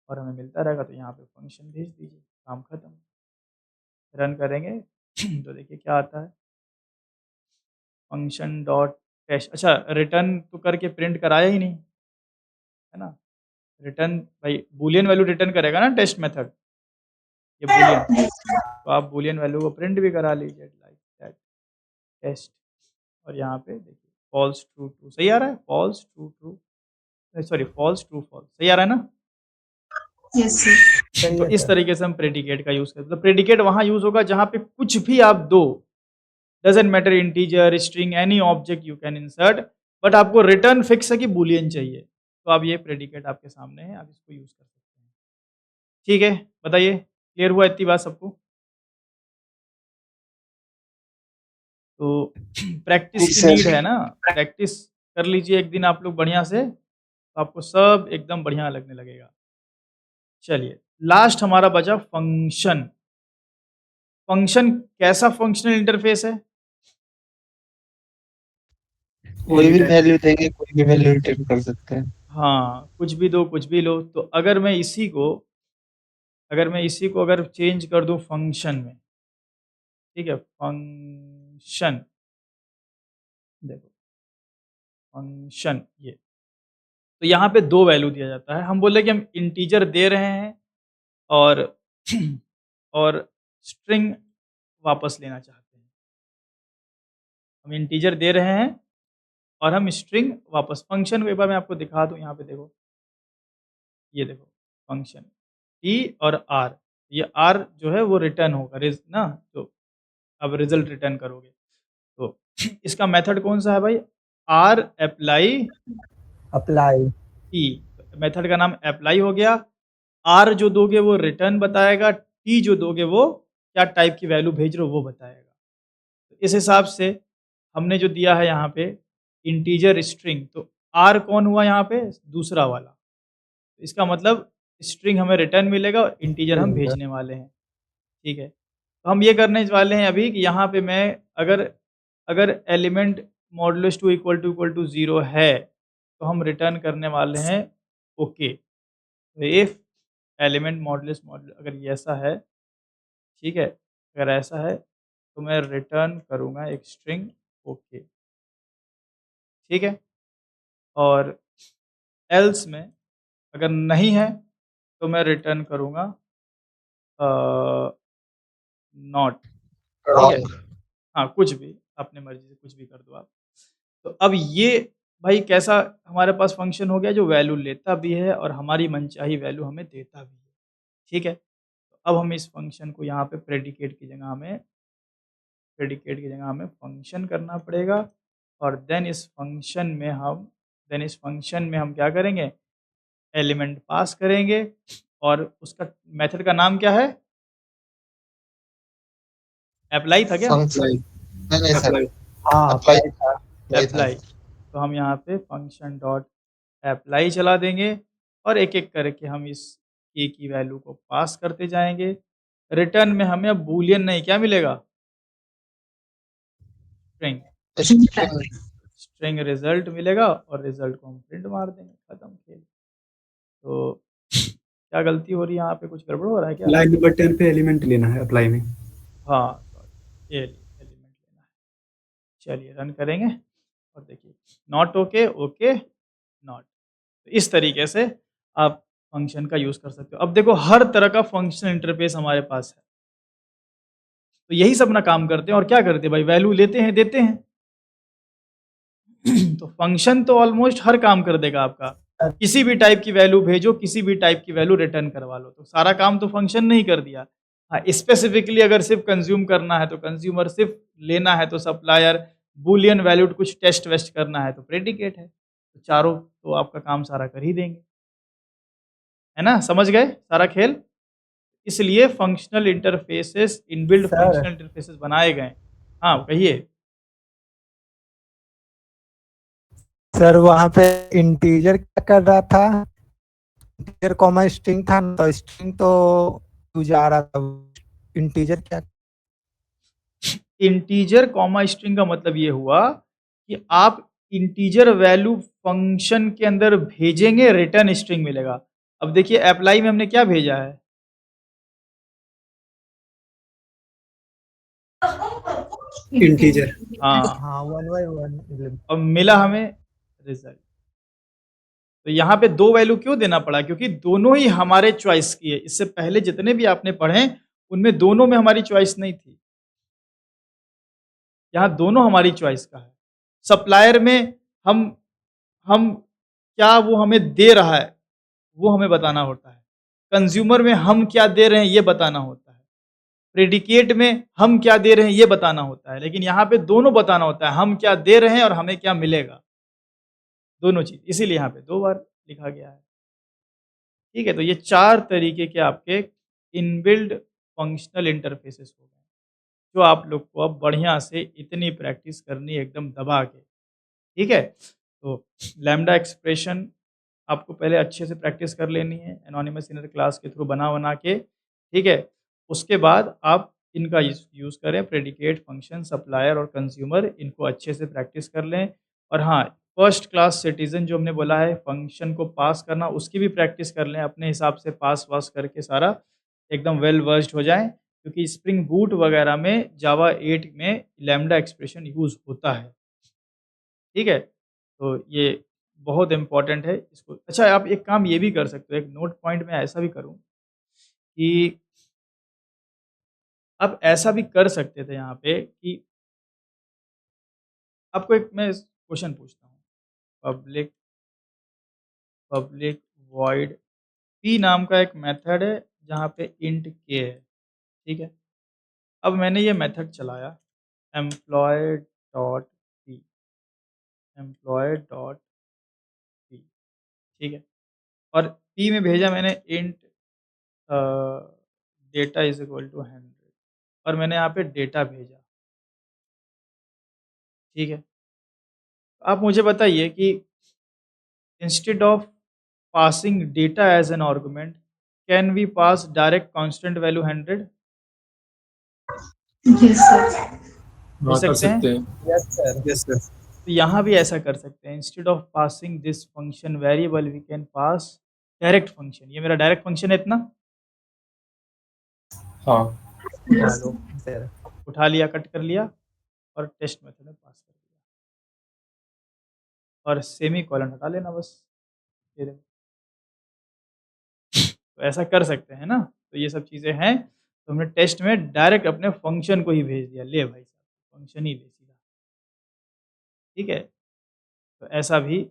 और हमें मिलता रहेगा, तो यहाँ पे फंक्शन भेज दीजिए, काम खत्म। रन करेंगे तो देखिए क्या आता है, फंक्शन डॉट टेस्ट। अच्छा, रिटर्न तो करके प्रिंट कराया ही नहीं, है ना? रिटर्न भाई बूलियन वैल्यू रिटर्न करेगा ना टेस्ट मेथड, ये बूलियन। तो आप बूलियन वैल्यू को प्रिंट भी करा लीजिए लाइक दैट टेस्ट। और यहाँ पे देखिए फॉल्स ट्रू ट्रू सही आ रहा है, false true true, sorry false true false, सही आ रहा है ना? Yes sir. तो इस तरीके से हम प्रेडिकेट का यूज़ करते हैं। तो प्रेडिकेट वहाँ यूज़ होगा जहाँ पे कुछ भी आप दो, doesn't matter integer, string, any object you can insert, but आपको रिटर्न फिक्स है कि बूलियन चाहिए। तो अब ये प्रेडिकेट आपके सामने है, आप इसको यूज़ कर सकते हैं। ठीक है, बताइए क्लियर हुआ इतनी बात सबको? तो प्रैक्टिस की नीड है ना, प्रैक्टिस कर लीजिए एक दिन आप लोग बढ़िया से, तो आपको सब एकदम बढ़िया लगने लगेगा। चलिए, लास्ट हमारा बचा फंक्शन। फंक्शन कैसा फंक्शनल इंटरफेस है? कोई भी वैल्यू देंगे, कोई भी वैल्यू रिटर्न कर सकते हैं। हाँ, कुछ भी दो, कुछ भी लो। तो अगर मैं इसी को अगर चेंज कर दूँ फंक्शन में, ठीक है? फंक्शन, देखो फंक्शन ये, तो यहाँ पे 2 वैल्यू दिया जाता है। हम बोले कि हम इंटीजर दे रहे हैं और और स्ट्रिंग वापस लेना चाहते हैं। हम इंटीजर दे रहे हैं और हम स्ट्रिंग वापस, फंक्शन को एक बार मैं आपको दिखा दूँ, यहाँ पे देखो, ये देखो फंक्शन टी और आर, ये आर जो है वो रिटर्न होगा ना, तो अब रिजल्ट रिटर्न करोगे। तो इसका मेथड कौन सा है भाई? आर अप्लाई टी, मेथड का नाम अप्लाई हो गया। आर जो दोगे वो रिटर्न बताएगा, टी जो दोगे वो क्या टाइप की वैल्यू भेज रहे हो वो बताएगा। तो इस हिसाब से हमने जो दिया है यहाँ पे इंटीजर स्ट्रिंग, तो आर कौन हुआ यहाँ पे? दूसरा वाला। तो इसका मतलब स्ट्रिंग हमें रिटर्न मिलेगा और इंटीजर हम भेजने वाले हैं। ठीक है, तो हम ये करने वाले हैं अभी कि यहाँ पे मैं अगर एलिमेंट मॉडुलस 2 इक्वल टू 0 है तो हम रिटर्न करने वाले हैं ओके। तो इफ एलिमेंट मॉडुलस अगर ये ऐसा है, ठीक है, अगर ऐसा है तो मैं रिटर्न करूँगा एक स्ट्रिंग ओके, ठीक है। और एल्स में अगर नहीं है तो मैं रिटर्न करूँगा नॉट, ठीक है। हाँ, कुछ भी अपने मर्जी से कुछ भी कर दो आप। तो अब ये भाई कैसा हमारे पास फंक्शन हो गया जो वैल्यू लेता भी है और हमारी मनचाही वैल्यू हमें देता भी है, ठीक है। तो अब हम इस फंक्शन को यहाँ पे प्रेडिकेट की जगह हमें फंक्शन करना पड़ेगा और देन इस फंक्शन में हम क्या करेंगे? एलिमेंट पास करेंगे और उसका मेथड का नाम क्या है? अप्लाई था क्या? नहीं सर, हाँ अप्लाई। तो हम यहाँ पे फंक्शन डॉट अप्लाई चला देंगे और एक-एक करके हम इस k की वैल्यू को पास करते जाएँगे। रिटर्न में हमें अब बूलियन नहीं क्या मिलेगा? स्ट्रिंग। स्ट्रिंग रिज़ल्ट मिलेगा और रिज़ल्ट को हम प्रिंट मार देंगे, खत्म खेल। तो क्या गलती हो रही है यहाँ पे, कुछ गड़बड़ हो रहा है क्या? लाइन नंबर 10 पे एलिमेंट लेना है अप्लाई में। हाँ, सॉरी ये एलिमेंट लेना है। चलिए रन करेंगे और देखिए नॉट ओके, ओके, नॉट। तो इस तरीके से आप फंक्शन का यूज़ कर सकते हो। अब देखो हर तरह का फंक्शनल इंटरफ़ेस हमारे पास है। तो यही सब ना काम करते हैं और क्या करते हैं भाई, वैल्यू लेते हैं, देते हैं। तो फंक्शन तो ऑलमोस्ट हर काम कर देगा आपका। किसी भी टाइप की वैल्यू भेजो, किसी भी टाइप की वैल्यू रिटर्न करवा लो, तो सारा काम तो फंक्शन ने ही कर दिया। हाँ, स्पेसिफिकली अगर सिर्फ कंज्यूम करना है तो कंज्यूमर, सिर्फ लेना है तो सप्लायर, बूलियन वैल्यूड कुछ टेस्ट वेस्ट करना है तो प्रेडिकेट है। तो चारों तो आपका काम सारा कर ही देंगे। है ना? समझ गए सारा खेल? इसलिए functional interfaces, inbuilt sir functional interfaces बनाए गए। हाँ, कहिए। सर वहाँ पे इंटीजर क्या कर रहा था? इंटीजर कॉमा स्ट्रिंग था ना, तो स्ट्रिंग तो यूज आ रहा था। इंटीजर क्या? इंटीजर कॉमा स्ट्रिंग का मतलब ये हुआ कि आप इंटीजर वैल्यू फंक्शन के अंदर भेजेंगे, रिटर्न स्ट्रिंग मिलेगा। अब देखिए अप्लाई में हमने क्या भेजा है? इंटीजर। हाँ, हाँ 1/1 अब मिला हमें रिजल्ट। तो यहाँ पे 2 वैल्यू क्यों देना पड़ा? क्योंकि दोनों ही हमारे चॉइस की है। इससे पहले जितने भी आपने पढ़े, उनमें दोनों में हमारी चॉइस नहीं थी। यहाँ दोनों हमारी चॉइस का है। सप्लायर में हम क्या वो हमें दे रहा है, वो हमें बताना होता है। कंज्यूमर में हम क्या दे रहे हैं, ये बताना होता है। प्रेडिकेट में हम क्या दे रहे हैं, ये बताना होता है। लेकिन यहाँ पे दोनों बताना होता है, हम क्या दे रहे हैं और हमें क्या मिलेगा। दोनों चीज़, इसीलिए यहाँ पे 2 बार लिखा गया है। ठीक है, तो ये 4 तरीके के आपके इनबिल्ट फंक्शनल इंटरफेसेस हो गए, जो आप लोग को अब बढ़िया से इतनी प्रैक्टिस करनी है एकदम दबा के। ठीक है? तो लैम्ब्डा एक्सप्रेशन आपको पहले अच्छे से प्रैक्टिस कर लेनी है, एनोनिमस इनर क्लास के थ्रू बना-बना के, ठीक है? उसके बाद आप इनका यूज़ करें, प्रेडिकेट, फंक्शन, सप्लायर और कंज्यूमर, इनको अच्छे से प्रैक्टिस कर लें। और हाँ, फर्स्ट क्लास सिटीज़न जो हमने बोला है, फंक्शन को पास करना, उसकी भी प्रैक्टिस कर लें, अपने हिसाब से पास-वास करके सारा एकदम वेल वर्स्ड हो जाएँ, क्योंकि स्प्रिंग बूट वगैरह में, जावा 8 में लैम्ब्डा एक्सप्रेशन यूज़ होता है। ठीक है? तो ये बहुत इम्पोर्टेंट है इसको। अच्छा, आप एक काम ये भी कर सकते हो, एक नोट पॉइंट में ऐसा भी करूँ कि आप ऐसा भी कर सकते थे यहाँ पे कि आपको एक मैं क्वेश्चन पूछता हूँ। पब्लिक पब्लिक वॉइड p नाम का एक मेथड है जहाँ पे इंट k है, ठीक है? अब मैंने ये मेथड चलाया employ dot p employ dot p, ठीक है? और p में भेजा मैंने int data is equal to 100 और मैंने यहाँ पे डेटा भेजा, ठीक है? आप मुझे बताइए कि instead of passing data as an argument, can we pass direct constant value 100? Yes sir. भेज हाँ कर सकते हैं? सकते हैं। Yes sir. Yes sir. तो यहाँ भी ऐसा कर सकते हैं, instead of passing this function variable we can pass direct function. ये मेरा डायरेक्ट फंक्शन है इतना, हाँ उठा लो, सर उठा लिया, कट कर लिया और टेस्ट मेथड में पास कर दिया और सेमीकोलन हटा लेना बस। ये देखो, तो ऐसा कर सकते हैं ना? तो ये सब चीज़ें हैं, तो हमने टेस्ट में डायरेक्ट अपने फंक्शन को ही भेज दिया, ले भाई साहब फंक्शन ही दे सीधा, ठीक है? तो ऐसा भी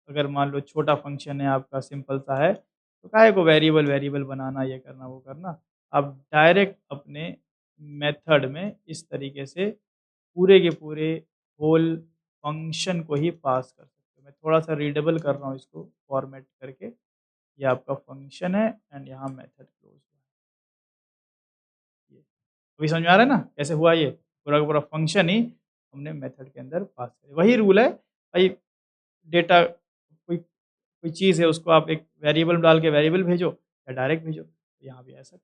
अगर मान लो छोटा फंक्शन है आपका, सिंपल सा है, तो काहे को वेरिएबल वेरिएबल बनाना, ये करना वो करना। आप डायरेक्ट अपने मेथड में इस तरीके से पूरे के पूरे होल फंक्शन को ही पास कर सकते हो। मैं थोड़ा-सा रीडेबल कर रहा हूँ इसको फॉर्मेट करके। ये आपका फंक्शन है एंड यहाँ मेथड क्लोज़ है। ये अभी समझ में आ रहा है ना कैसे हुआ ये? पूरा का पूरा फंक्शन ही हमने मेथड के अंदर पास किया। वही रूल है भाई, डेटा कोई कोई चीज़ है उसको आप एक वेरिएबल में डाल के वेरिएबल भेजो या डायरेक्ट भेजो। तो यहाँ भी ऐसा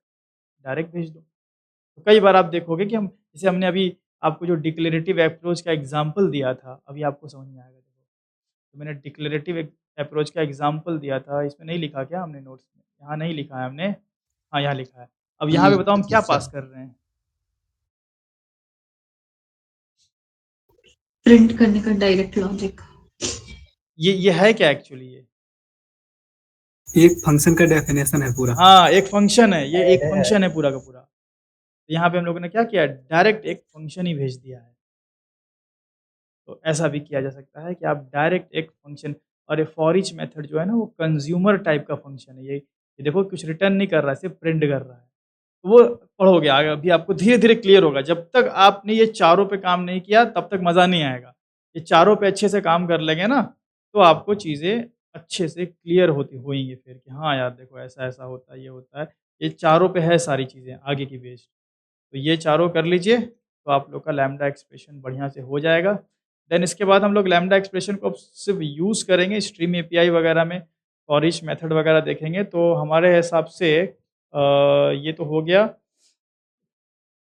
डायरेक्ट भेज दो। तो कई बार आप देखोगे कि हम जैसे हमने अभी आपको जो डिक्लेरेटिव अप्रोच का एग्ज़ाम्पल दिया था, अभी आपको समझ में आएगा देखो। तो मैंने डिक्लेरेटिव अप्रोच का एग्ज़ाम्पल दिया था, इसमें नहीं लिखा क्या हमने नोट्स में? यहाँ नहीं लिखा है हमने, हाँ, यहाँ लिखा है। अब यहाँ पे बताओ हम क्या सर पास कर रहे हैं? प्रिंट करने का डायरेक्ट लॉजिक। ये है क्या एक्चुअली ये? ये एक फंक्शन का डेफिनेशन है पूरा। हाँ, एक फ़ंक्शन है, ये एक है। फ़ंक्शन है पूरा का पूरा। तो यहाँ पे हम लोगों ने क्या किया? डायरेक्ट एक फ़ंक्शन ही भेज दिया है। तो ऐसा भी किया जा सकता है कि आप डायरेक्ट एक फ़ंक्शन और ये फॉर ईच मेथड जो है ना वो कंज्यूमर टाइप का फ़ंक्शन है। ये देखो कुछ रिटर्न नहीं कर रहा है, सिर्फ़ प्रिंट कर रहा है। तो वो पढ़ोगे आगे अभी आपको धीरे-धीरे क्लियर होगा। जब तक आपने ये चारों पे काम नहीं किया तब तक मज़ा नहीं आएगा। ये चारों पे अच्छे से काम कर लेंगे ना, तो आपको चीज़ें अच्छे से क्लियर होएँगी फिर कि हाँ यार देखो ऐसा-ऐसा होता है, ये होता है। ये चारों पे है सारी चीज़ें आगे की बेस्ड। तो ये चारों कर लीजिए, तो आप लोग का लैम्ब्डा एक्सप्रेशन बढ़िया से हो जाएगा। देन इसके बाद हम लोग लैम्ब्डा एक्सप्रेशन को अब सिर्फ़ यूज़ करेंगे स्ट्रीम एपीआई वगैरह में और ईच मेथड वगैरह देखेंगे। तो हमारे हिसाब से ये तो हो गया,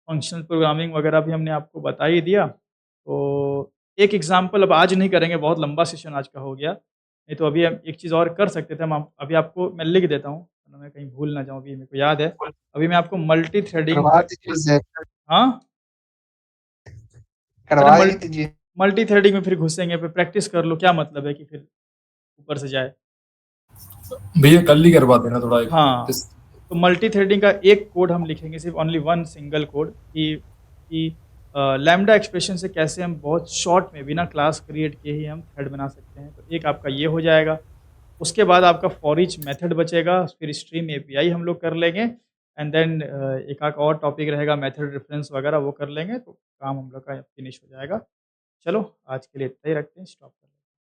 फंक्शनल प्रोग्रामिंग वगैरह भी हमने आपको बता ही दिया। तो एक एग्ज़ाम्पल अब आज नहीं करेंगे, बहुत लंबा सेशन आज का हो गया। नहीं तो अभी हम एक चीज़ और कर सकते थे, हम आप अभी आपको मैं लिख देता हूँ, वरना मैं कहीं भूल ना जाऊँ, अभी मेरे को याद है। अभी मैं आपको मल्टी थ्रेडिंग करवा दीजिए सर, हाँ? अरे करवा ही दीजिए। मल्टी थ्रेडिंग में फिर घुसेंगे, फिर प्रैक्टिस कर लो, क्या मतलब है कि फिर ऊपर से जाए। भैया कल ही करवा देना थोड़ा एक हाँ, टेस्ट। तो मल्टी थ्रेडिंग का एक कोड हम लिखेंगे, सिर्फ़ ओनली वन सिंगल कोड कि लैम्ब्डा एक्सप्रेशन से कैसे हम बहुत शॉर्ट में बिना क्लास क्रिएट किए ही हम थ्रेड बना सकते हैं। तो एक आपका ये हो जाएगा। उसके बाद आपका फॉर ईच मेथड बचेगा, फिर स्ट्रीम एपीआई हम लोग कर लेंगे एंड देन एक आध और टॉपिक रहेगा मेथड रेफरेंस वगैरह वो कर लेंगे, तो काम हम लोग का फिनिश हो जाएगा। चलो आज के लिए इतना ही रखते हैं, स्टॉप करते हैं।